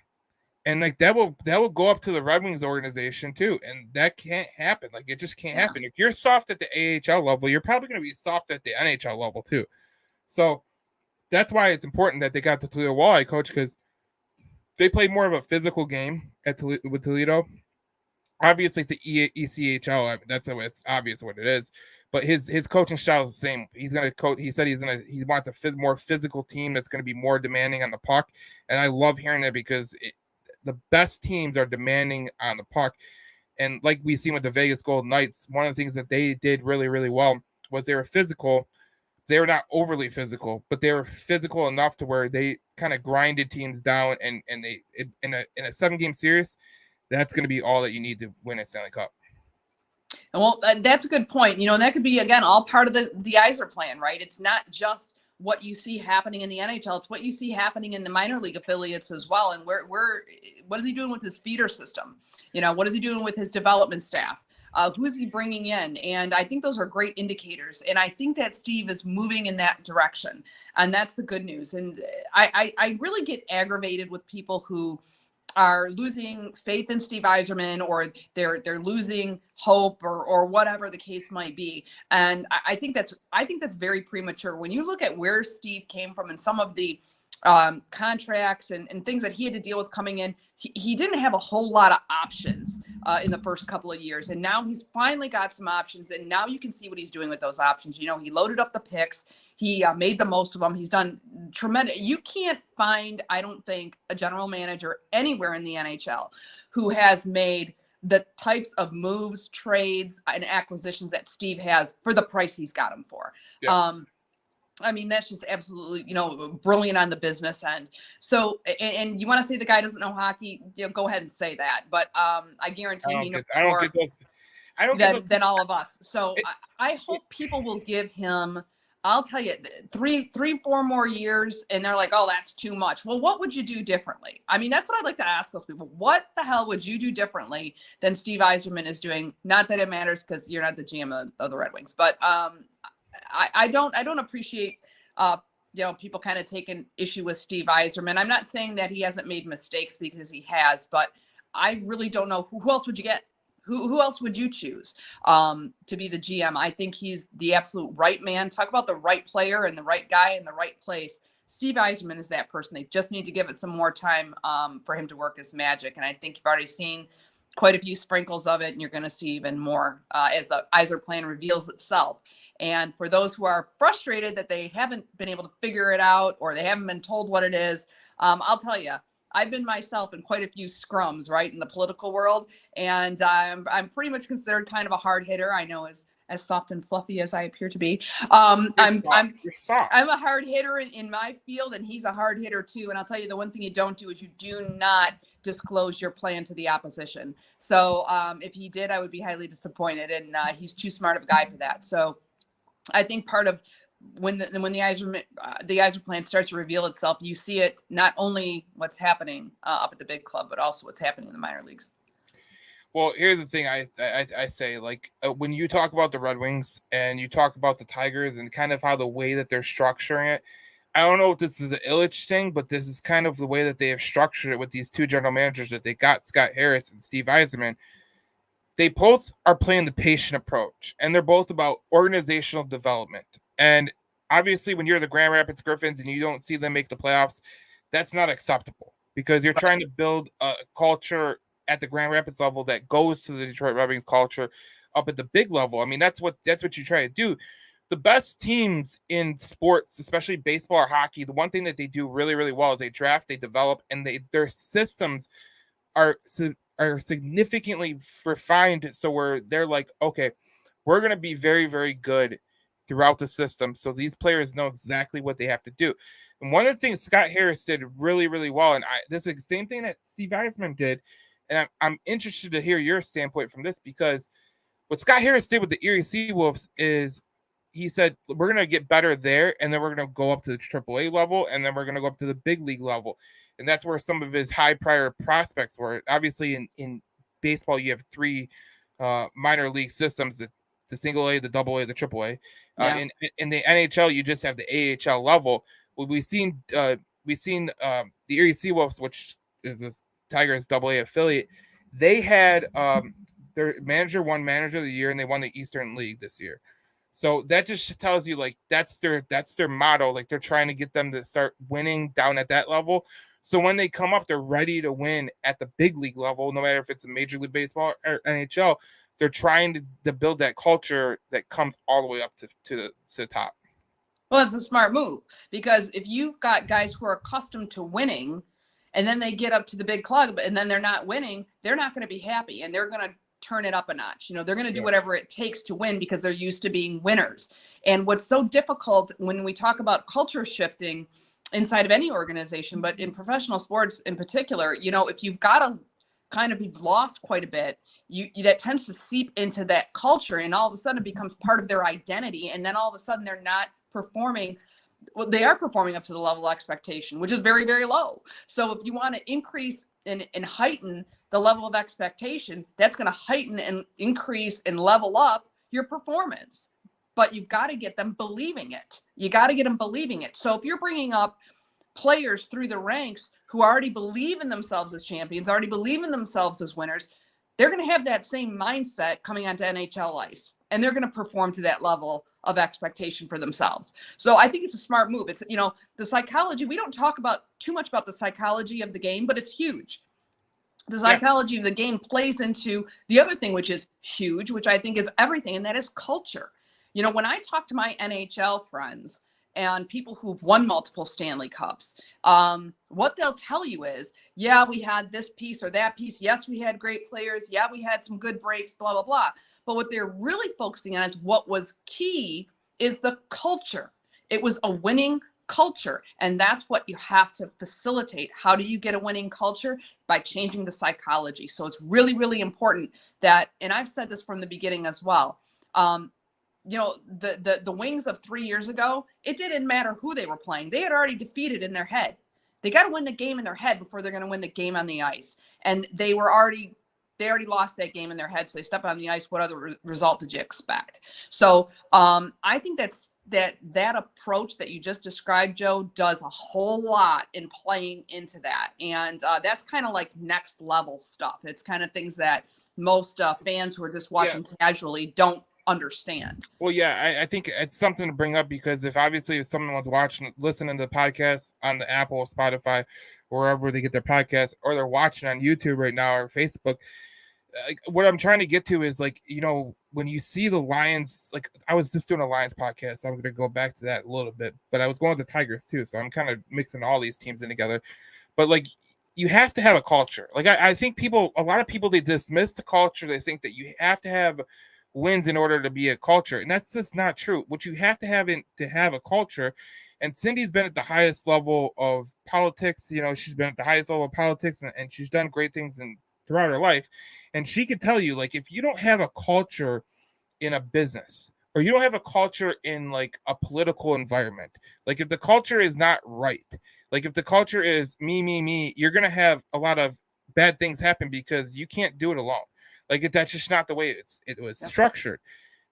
And like that will go up to the Red Wings organization too, and that can't happen. Like it just can't happen. If you're soft at the AHL level, you're probably going to be soft at the NHL level too. So that's why it's important that they got the Toledo Walleye coach because they play more of a physical game with Toledo. Obviously, it's the ECHL. It's obvious what it is. But his coaching style is the same. He's going to coach. He said he wants a more physical team that's going to be more demanding on the puck, and I love hearing that because the best teams are demanding on the puck. And like we've seen with the Vegas Golden Knights, one of the things that they did really, really well was they were physical. They were not overly physical, but they were physical enough to where they kind of grinded teams down. And they in a 7-game series, that's going to be all that you need to win a Stanley Cup. Well, that's a good point. You know, and that could be, again, all part of the Yzer plan, right? It's not just what you see happening in the NHL. It's what you see happening in the minor league affiliates as well. And what is he doing with his feeder system? You know, what is he doing with his development staff? Who is he bringing in? And I think those are great indicators. And I think that Steve is moving in that direction. And that's the good news. And I really get aggravated with people who are losing faith in Steve Yzerman, or they're losing hope, or whatever the case might be. And I think that's very premature. When you look at where Steve came from and some of the contracts and things that he had to deal with coming in, he didn't have a whole lot of options in the first couple of years. And now he's finally got some options, and now you can see what he's doing with those options. You know, he loaded up the picks. He made the most of them. He's done tremendous. You can't find, I don't think, a general manager anywhere in the NHL who has made the types of moves, trades, and acquisitions that Steve has for the price he's got them for. Yeah. I mean, that's just absolutely, brilliant on the business end. So, and you want to say the guy doesn't know hockey, go ahead and say that. But I guarantee he knows more than all of us. So I hope people will give him, I'll tell you, 3-4 more years, and they're like, oh, that's too much. Well, what would you do differently? I mean, that's what I'd like to ask those people. What the hell would you do differently than Steve Yzerman is doing? Not that it matters because you're not the GM of the Red Wings, but I don't appreciate people kind of taking issue with Steve Yzerman. I'm not saying that he hasn't made mistakes, because he has, but I really don't know who else would you get? Who else would you choose to be the GM? I think he's the absolute right man. Talk about the right player and the right guy in the right place. Steve Yzerman is that person. They just need to give it some more time for him to work his magic. And I think you've already seen quite a few sprinkles of it, and you're going to see even more as the Yzer plan reveals itself. And for those who are frustrated that they haven't been able to figure it out, or they haven't been told what it is, I'll tell you, I've been myself in quite a few scrums, right, in the political world, and I'm pretty much considered kind of a hard hitter. I know as soft and fluffy as I appear to be. I'm a hard hitter in my field, and he's a hard hitter too. And I'll tell you, the one thing you don't do is you do not disclose your plan to the opposition. So if he did, I would be highly disappointed, and he's too smart of a guy for that. So I think part of when the Yzer plan starts to reveal itself, you see it not only what's happening up at the big club, but also what's happening in the minor leagues. Well, here's the thing I say, like, when you talk about the Red Wings and you talk about the Tigers and kind of how the way that they're structuring it, I don't know if this is an Ilitch thing, but this is kind of the way that they have structured it with these two general managers that they got, Scott Harris and Steve Yzerman. They both are playing the patient approach, and they're both about organizational development. And obviously, when you're the Grand Rapids Griffins and you don't see them make the playoffs, that's not acceptable, because you're trying to build a culture at the Grand Rapids level that goes to the Detroit Red Wings culture up at the big level. I mean, that's what you try to do. The best teams in sports, especially baseball or hockey, the one thing that they do really, really well is they draft, they develop, and their systems are significantly refined. So they're like, okay, we're going to be very, very good throughout the system. So these players know exactly what they have to do. And one of the things Scott Harris did really, really well, and this is the same thing that Steve Yzerman did, and I'm interested to hear your standpoint from this, because what Scott Harris did with the Erie Seawolves is he said, we're going to get better there, and then we're going to go up to the AAA level, and then we're going to go up to the big league level. And that's where some of his high prior prospects were. Obviously, in baseball, you have three minor league systems, the single A, the double A, the triple A. In the NHL, you just have the AHL level. Well, we've seen the Erie Seawolves, which is a Tigers double A affiliate. They had their manager won manager of the year, and they won the Eastern League this year. So that just tells you, like, that's their motto. Like, they're trying to get them to start winning down at that level. So when they come up, they're ready to win at the big league level, no matter if it's a Major League Baseball or NHL. They're trying to build that culture that comes all the way up to the top. Well, it's a smart move, because if you've got guys who are accustomed to winning, and then they get up to the big club and then they're not winning, they're not going to be happy, and they're going to turn it up a notch. They're going to do whatever it takes to win, because they're used to being winners. And what's so difficult when we talk about culture shifting inside of any organization, but in professional sports in particular, if you've got you've lost quite a bit, that tends to seep into that culture, and all of a sudden it becomes part of their identity. And then all of a sudden they're not performing. Well, they are performing up to the level of expectation, which is very, very low. So if you want to increase and heighten the level of expectation, that's going to heighten and increase and level up your performance. But you've got to get them believing it. You got to get them believing it. So if you're bringing up players through the ranks who already believe in themselves as champions, already believe in themselves as winners, they're going to have that same mindset coming onto NHL ice, and they're going to perform to that level of expectation for themselves. So I think it's a smart move. It's, the psychology, we don't talk about too much about the psychology of the game, but it's huge. The psychology of the game plays into the other thing, which is huge, which I think is everything, and that is culture. When I talk to my NHL friends and people who've won multiple Stanley Cups, what they'll tell you is, yeah, we had this piece or that piece. Yes, we had great players. Yeah, we had some good breaks, blah, blah, blah. But what they're really focusing on is what was key is the culture. It was a winning culture. And that's what you have to facilitate. How do you get a winning culture? By changing the psychology. So it's really, really important that, and I've said this from the beginning as well, the Wings of 3 years ago, it didn't matter who they were playing. They had already defeated in their head. They got to win the game in their head before they're going to win the game on the ice. And they already lost that game in their head. So they step on the ice. What other result did you expect? So I think that's that approach that you just described, Joe, does a whole lot in playing into that. And that's kind of like next level stuff. It's kind of things that most fans who are just watching casually don't understand. Well, yeah, I think it's something to bring up because if someone was listening to the podcast on the Apple, Spotify, wherever they get their podcast, or they're watching on YouTube right now or Facebook, what I'm trying to get to is like, when you see the Lions, like I was just doing a Lions podcast, so I'm going to go back to that a little bit, but I was going to the Tigers too. So I'm kind of mixing all these teams in together, but like, you have to have a culture. Like I think a lot of people, they dismiss the culture. They think that you have to have wins in order to be a culture. And that's just not true. What you have to have to have a culture. And Cindy's been at the highest level of politics. She's been at the highest level of politics and she's done great things throughout her life. And she could tell you, like, if you don't have a culture in a business or you don't have a culture in like a political environment, like if the culture is not right, like if the culture is me, you're going to have a lot of bad things happen because you can't do it alone. Like that's just not the way it was structured.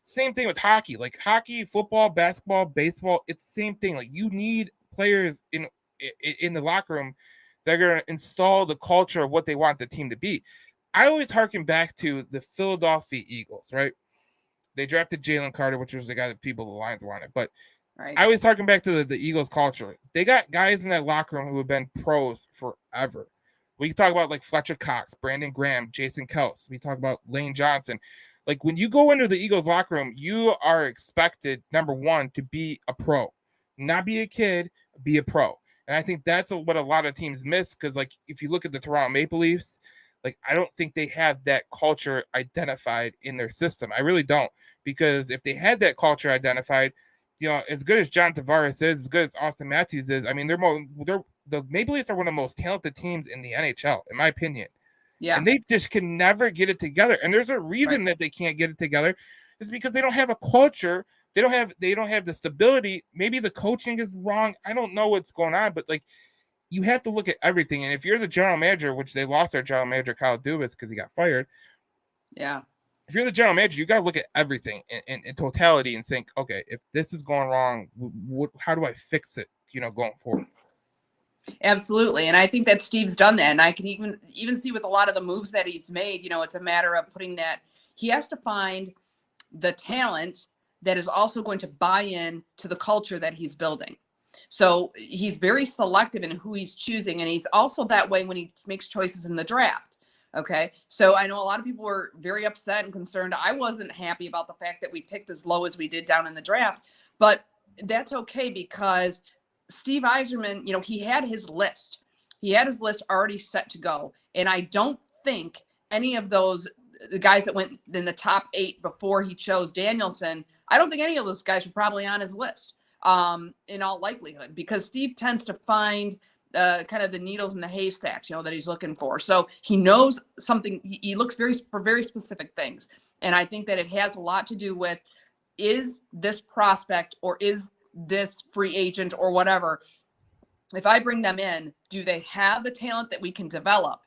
Same thing with hockey, like hockey, football, basketball, baseball. It's the same thing. Like you need players in the locker room that are going to install the culture of what they want the team to be. I always harken back to the Philadelphia Eagles, right? They drafted Jalen Carter, which was the guy that the Lions wanted. But right. I always harken back to the Eagles culture. They got guys in that locker room who have been pros forever. We talk about like Fletcher Cox, Brandon Graham, Jason Kels. We talk about Lane Johnson. Like when you go into the Eagles locker room, you are expected, number one, to be a pro. Not be a kid, be a pro. And I think that's what a lot of teams miss because like if you look at the Toronto Maple Leafs, like I don't think they have that culture identified in their system. I really don't. Because if they had that culture identified, as good as John Tavares is, as good as Austin Matthews is, I mean, the Maple Leafs are one of the most talented teams in the NHL, in my opinion. Yeah. And they just can never get it together. And there's a reason that they can't get it together. It's because they don't have a culture. They don't have the stability. Maybe the coaching is wrong. I don't know what's going on, but like you have to look at everything. And if you're the general manager, which they lost their general manager, Kyle Dubas, because he got fired. Yeah. If you're the general manager, you got to look at everything in totality and think, okay, if this is going wrong, how do I fix it, going forward? Absolutely. And I think that Steve's done that. And I can even see with a lot of the moves that he's made, it's a matter of putting that he has to find the talent that is also going to buy in to the culture that he's building. So he's very selective in who he's choosing. And he's also that way when he makes choices in the draft. Okay. So I know a lot of people were very upset and concerned. I wasn't happy about the fact that we picked as low as we did down in the draft, but that's okay because Steve Yzerman, he had his list. He had his list already set to go. And I don't think any of the guys that went in the top 8 before he chose Danielson, I don't think any of those guys were probably on his list in all likelihood, because Steve tends to find kind of the needles in the haystacks, that he's looking for. So he knows something. He looks for very specific things. And I think that it has a lot to do with, is this prospect or is this free agent or whatever, if I bring them in, do they have the talent that we can develop?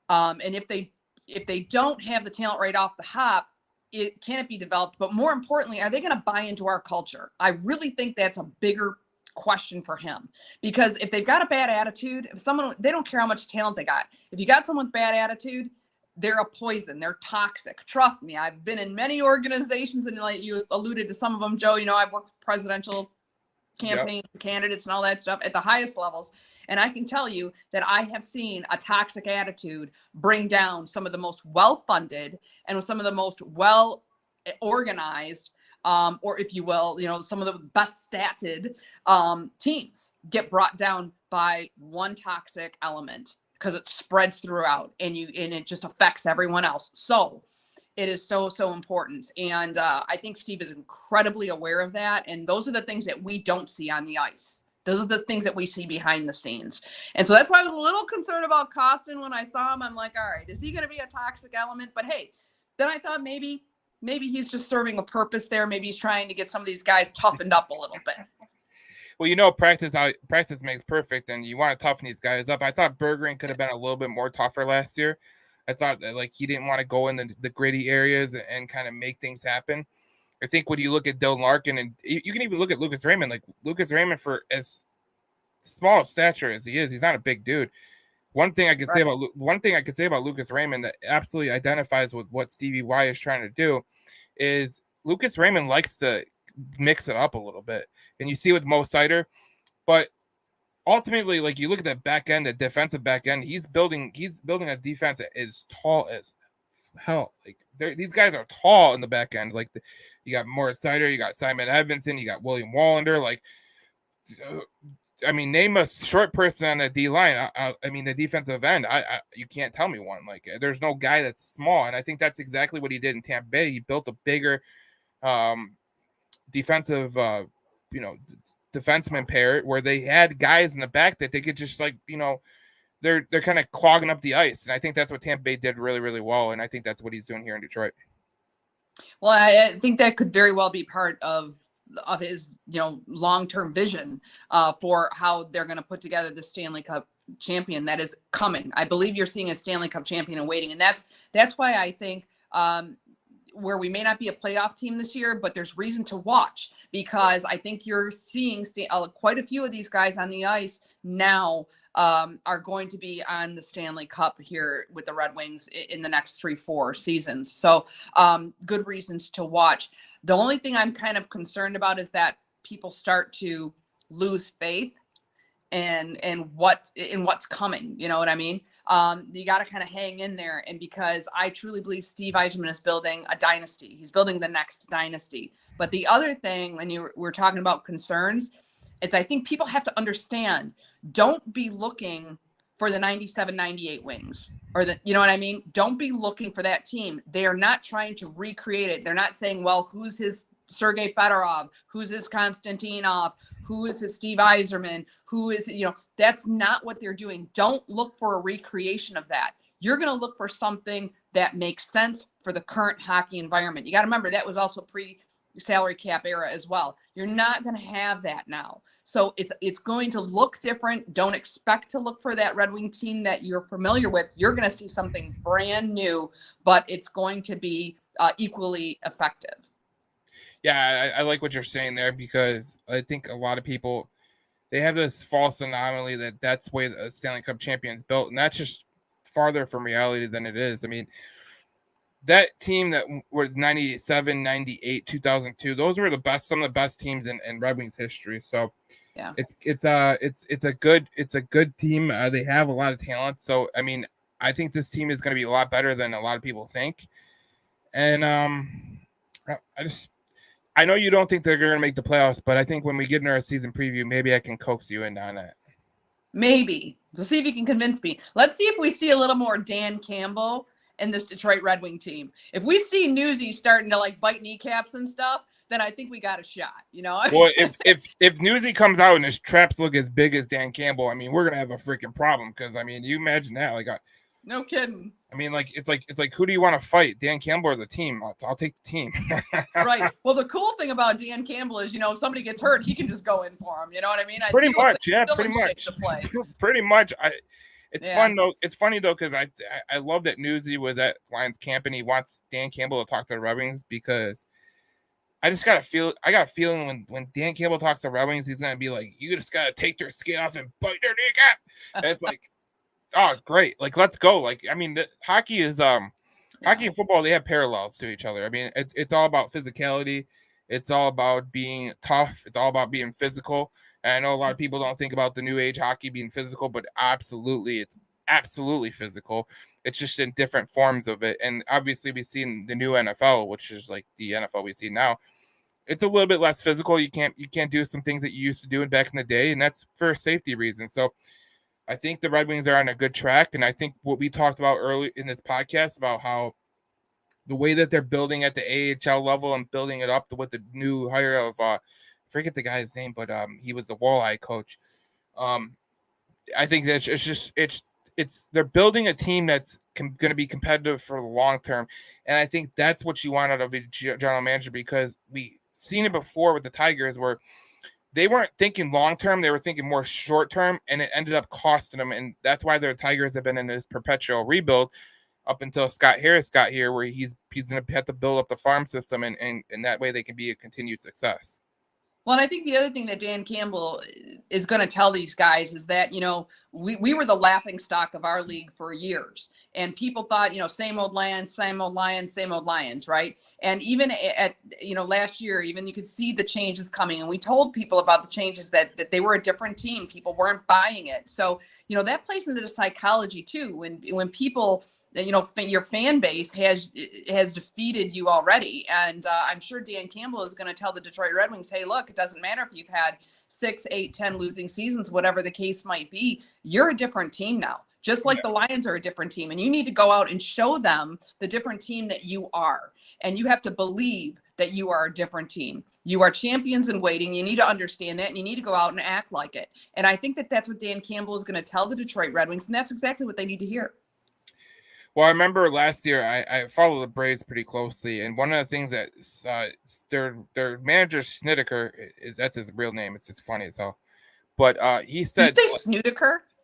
And if they don't have the talent right off the hop, can it be developed? But more importantly, are they going to buy into our culture? I really think that's a bigger question for him, because if they've got a bad attitude, they don't care how much talent they got. If you got someone with bad attitude, they're a poison. They're toxic. Trust me. I've been in many organizations, and like you alluded to some of them, Joe, I've worked presidential campaigns, candidates and all that stuff at the highest levels. And I can tell you that I have seen a toxic attitude bring down some of the most well-funded and some of the most well-organized or if you will, some of the best statted teams get brought down by one toxic element because it spreads throughout and it just affects everyone else. So it is so important. And I think Steve is incredibly aware of that. And those are the things that we don't see on the ice. Those are the things that we see behind the scenes. And so that's why I was a little concerned about Kostin when I saw him. I'm like, all right, is he going to be a toxic element? But hey, then I thought maybe he's just serving a purpose there. Maybe he's trying to get some of these guys toughened up a little bit. Well, practice makes perfect, and you want to toughen these guys up. I thought Berggren could have been a little bit more tougher last year. I thought that he didn't want to go in the gritty areas and kind of make things happen. I think when you look at Dylan Larkin, and you can even look at Lucas Raymond, like Lucas Raymond, for as small stature as he is, he's not a big dude. One thing I could say about Lucas Raymond that absolutely identifies with what Stevie Y is trying to do is Lucas Raymond likes to mix it up a little bit, and you see with Mo Sider, but ultimately, like you look at that back end, the defensive back end, he's building a defense that is tall as hell. Like these guys are tall in the back end. Like you got Morris Sider, you got Simon Edvinson, you got William Wallander. Like, I mean, name a short person on the D line. I mean, the defensive end. You can't tell me one. Like, there's no guy that's small, and I think that's exactly what he did in Tampa Bay. He built a bigger, defensive, defenseman pair where they had guys in the back that they could just they're kind of clogging up the ice, and I think that's what Tampa Bay did really, really well, and I think that's what he's doing here in Detroit. Well, I think that could very well be part of his long-term vision for how they're going to put together the Stanley Cup champion that is coming. I believe you're seeing a Stanley Cup champion in waiting, and that's why I think where we may not be a playoff team this year, but there's reason to watch, because I think you're seeing quite a few of these guys on the ice now are going to be on the Stanley Cup here with the Red Wings in the next 3-4 seasons. So good reasons to watch. The only thing I'm kind of concerned about is that people start to lose faith in what's coming. You know what I mean? You got to kind of hang in there. And because I truly believe Steve Yzerman is building a dynasty, he's building the next dynasty. But the other thing, when we're talking about concerns, is I think people have to understand, don't be looking for the 97-98 Wings, or you know what I mean? Don't be looking for that team. They are not trying to recreate it. They're not saying, well, who's his Sergei Fedorov, who's his Konstantinov, who is his Steve Yzerman, who is, that's not what they're doing. Don't look for a recreation of that. You're going to look for something that makes sense for the current hockey environment. You got to remember that was also pre-salary cap era as well. You're not going to have that now. So it's going to look different. Don't expect to look for that Red Wing team that you're familiar with. You're going to see something brand new, but it's going to be equally effective. Yeah, I like what you're saying there, because I think a lot of people, they have this false anomaly that that's the way the Stanley Cup champion is built, and that's just farther from reality than it is. I mean, that team that was 97, 98, 2002, those were some of the best teams in Red Wings history. So yeah, it's a good team. They have a lot of talent. So I mean, I think this team is going to be a lot better than a lot of people think. And I know you don't think they're going to make the playoffs, but I think when we get into our season preview, maybe I can coax you in on that. Maybe. We'll see if you can convince me. Let's see if we see a little more Dan Campbell in this Detroit Red Wing team. If we see Newsy starting to bite kneecaps and stuff, then I think we got a shot, Well, if Newsy comes out and his traps look as big as Dan Campbell, I mean, we're going to have a freaking problem, because, I mean, you imagine that. No kidding. I mean, it's like who do you want to fight, Dan Campbell or the team? I'll take the team. Right. Well, the cool thing about Dan Campbell is, if somebody gets hurt, he can just go in for him. You know what I mean? Pretty much. Pretty much. It's fun though. It's funny though, because I love that Newsy was at Lions camp and he wants Dan Campbell to talk to the Red Wings, because I got a feeling when Dan Campbell talks to Red Wings, he's gonna be like, you just gotta take their skin off and bite their kneecap. And it's like, oh, great. Let's go. I mean, hockey is hockey and football, they have parallels to each other. I mean, it's all about physicality. It's all about being tough. It's all about being physical. And I know a lot of people don't think about the new age hockey being physical, but it's absolutely physical. It's just in different forms of it. And obviously we've seen the new NFL, which is like the NFL we see now. It's a little bit less physical. You can't do some things that you used to do back in the day, and that's for safety reasons. So I think the Red Wings are on a good track. And I think what we talked about early in this podcast about how the way that they're building at the AHL level and building it up with the new hire of, I forget the guy's name, but he was the Walleye coach. I think that they're building a team that's going to be competitive for the long term. And I think that's what you want out of a general manager, because we seen it before with the Tigers where they weren't thinking long-term. They were thinking more short-term, and it ended up costing them. And that's why their Tigers have been in this perpetual rebuild. up until Scott Harris got here, where he's going to have to build up the farm system, and that way they can be a continued success. Well, and I think the other thing that Dan Campbell is going to tell these guys is that, we were the laughing stock of our league for years. And people thought, same old Lions, same old Lions, same old Lions, right? And even at, last year, even you could see the changes coming. And we told people about the changes that they were a different team. People weren't buying it. So, that plays into the psychology too. When people, your fan base has defeated you already. And I'm sure Dan Campbell is going to tell the Detroit Red Wings, hey, look, it doesn't matter if you've had 6, 8, 10 losing seasons, whatever the case might be, you're a different team now, just like the Lions are a different team. And you need to go out and show them the different team that you are. And you have to believe that you are a different team. You are champions in waiting. You need to understand that, and you need to go out and act like it. And I think that that's what Dan Campbell is going to tell the Detroit Red Wings, and that's exactly what they need to hear. Well, I remember last year I followed the Braves pretty closely, and one of the things that their manager Snideker that's his real name. It's funny as hell, but he said Did you say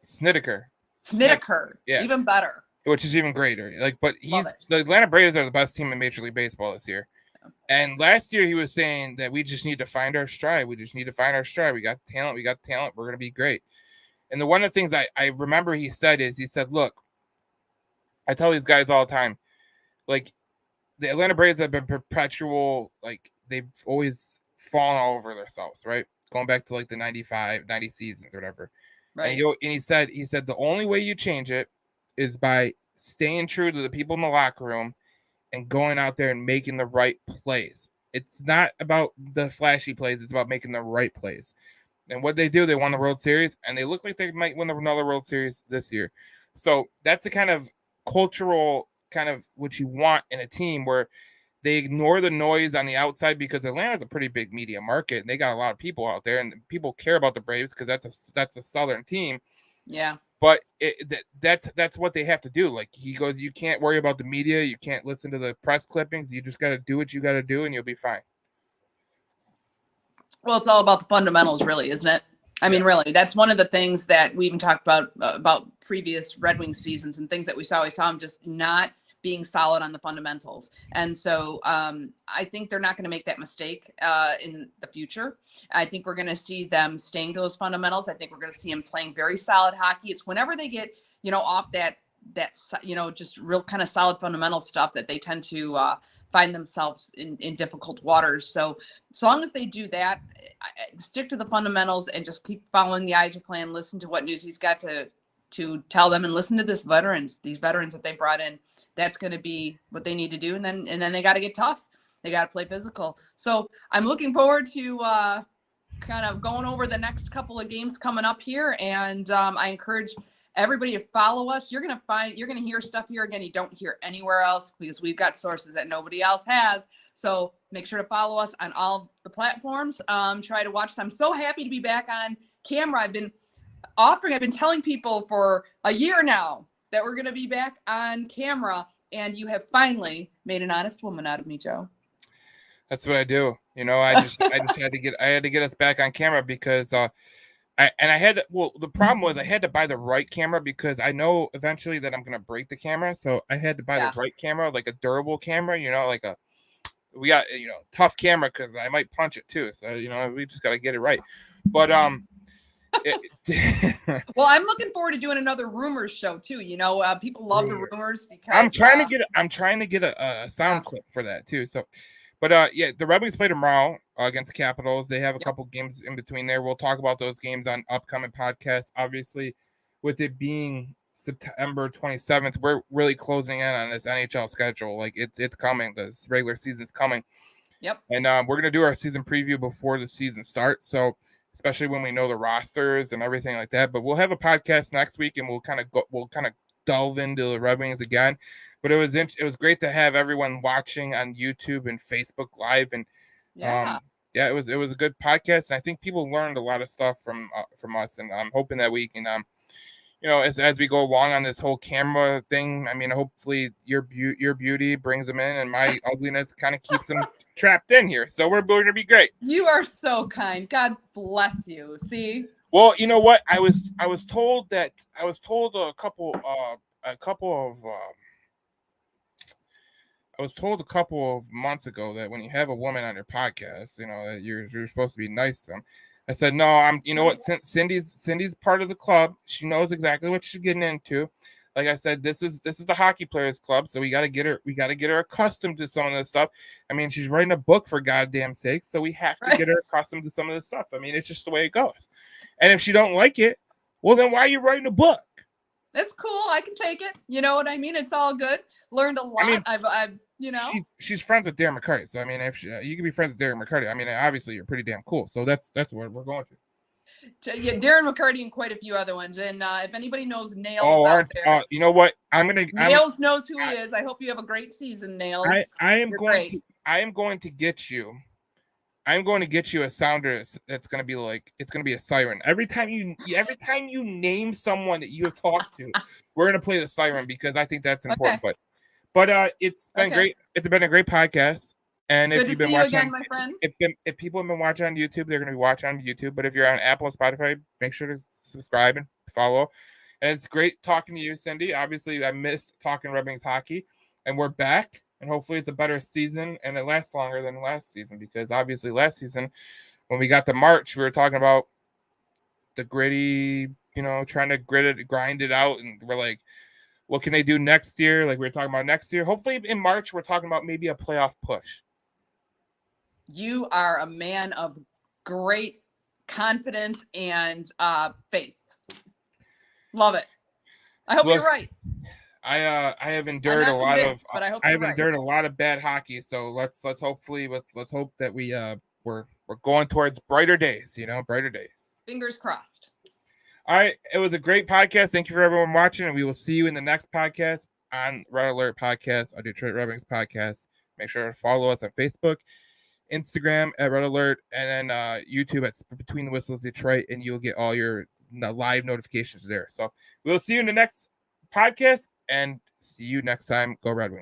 Snideker? Snideker, yeah, even better. Which is even greater. But the Atlanta Braves are the best team in Major League Baseball this year. And last year he was saying that we just need to find our stride. We just need to find our stride. We got talent. We're gonna be great. And one of the things I remember he said, look. I tell these guys all the time, the Atlanta Braves have been perpetual, they've always fallen all over themselves, right? Going back to the 95, 90 seasons or whatever. Right. And he said the only way you change it is by staying true to the people in the locker room and going out there and making the right plays. It's not about the flashy plays. It's about making the right plays. And what they do, they won the World Series, and they look like they might win another World Series this year. So that's the kind of cultural kind of what you want in a team, where they ignore the noise on the outside, because Atlanta's a pretty big media market and they got a lot of people out there, and people care about the Braves because that's a Southern team. Yeah. But that's what they have to do. He goes, you can't worry about the media, you can't listen to the press clippings, you just got to do what you got to do and you'll be fine. Well, it's all about the fundamentals, really, isn't it? I mean, really, that's one of the things that we even talked about previous Red Wings seasons and things that we saw them just not being solid on the fundamentals. And so I think they're not going to make that mistake in the future. I think we're going to see them staying to those fundamentals. I think we're going to see them playing very solid hockey. It's whenever they get, off that just real kind of solid fundamental stuff that they tend to find themselves in difficult waters. So as long as they do that, stick to the fundamentals and just keep following the Yzerplan, listen to what news he's got to tell them, and listen to these veterans that they brought in. That's going to be what they need to do. And then they got to get tough. They got to play physical. So I'm looking forward to kind of going over the next couple of games coming up here. And I encourage everybody to follow us. You're going to hear stuff here again you don't hear anywhere else, because we've got sources that nobody else has. So make sure to follow us on all the platforms. Try to watch. I'm so happy to be back on camera. I've been telling people for a year now that we're going to be back on camera, and you have finally made an honest woman out of me, Joe. That's what I do. I just had to get us back on camera, because the problem was I had to buy the right camera, because I know eventually that I'm going to break the camera. So I had to buy the right camera, like a durable camera, we got, tough camera, because I might punch it too. So, we just got to get it right. But, well, I'm looking forward to doing another rumors show too. People love the rumors, because I'm trying to get a sound clip for that too. So, but the Red Wings play tomorrow against the Capitals. They have a couple games in between there. We'll talk about those games on upcoming podcasts. Obviously, with it being September 27th, we're really closing in on this NHL schedule. It's coming. This regular season's coming. Yep. And we're gonna do our season preview before the season starts. So, especially when we know the rosters and everything like that. But we'll have a podcast next week, and we'll kind of delve into the Red Wings again. But it was great to have everyone watching on YouTube and Facebook Live, and it was a good podcast, and I think people learned a lot of stuff from us, and I'm hoping that we can as we go along on this whole camera thing, I mean, hopefully your beauty brings them in, and my ugliness kind of keeps them trapped in here. So we're going to be great. You are so kind. God bless you. See? Well, you know what? I was told a couple of I was told a couple of months ago that when you have a woman on your podcast, that you're supposed to be nice to them. I said, no, you know what? Cindy's part of the club. She knows exactly what she's getting into. Like I said, this is the hockey players club, so we got to get her accustomed to some of this stuff. I mean, she's writing a book for goddamn sake, so we have to get her accustomed to some of this stuff. I mean, it's just the way it goes. And if she don't like it, well, then why are you writing a book? It's cool. I can take it. You know what I mean? It's all good. Learned a lot. I mean, she's friends with Darren McCarty. So I mean, if you can be friends with Darren McCarty, I mean, obviously you're pretty damn cool. So that's what we're going to. Yeah, Darren McCarty and quite a few other ones. And if anybody knows Nails out there, you know what? Nails knows who he is. I hope you have a great season, Nails. I am going to get you. I'm going to get you a sounder that's going to be like, it's going to be a siren. Every time you name someone that you have talked to, we're going to play the siren because I think that's important. Okay. But it's been great. It's been a great podcast. And Good if you've been watching, again, my friend. If people have been watching on YouTube, they're going to be watching on YouTube. But if you're on Apple and Spotify, make sure to subscribe and follow. And it's great talking to you, Cindy. Obviously, I missed talking Red Wings hockey, and we're back. And hopefully it's a better season and it lasts longer than last season, because obviously last season when we got to March, we were talking about the gritty, trying to grind it out. And we're like, what can they do next year? Like we were talking about next year. Hopefully in March, we're talking about maybe a playoff push. You are a man of great confidence and faith. Love it. I hope you're right. I have endured a lot of bad hockey, so let's hope that we're going towards brighter days, brighter days. Fingers crossed. All right, it was a great podcast. Thank you for everyone watching, and we will see you in the next podcast on Red Alert Podcast, a Detroit Red Wings podcast. Make sure to follow us on Facebook, Instagram at Red Alert, and then YouTube at Between the Whistles Detroit, and you'll get all your live notifications there. So we'll see you in the next podcast. And see you next time. Go Red Wings.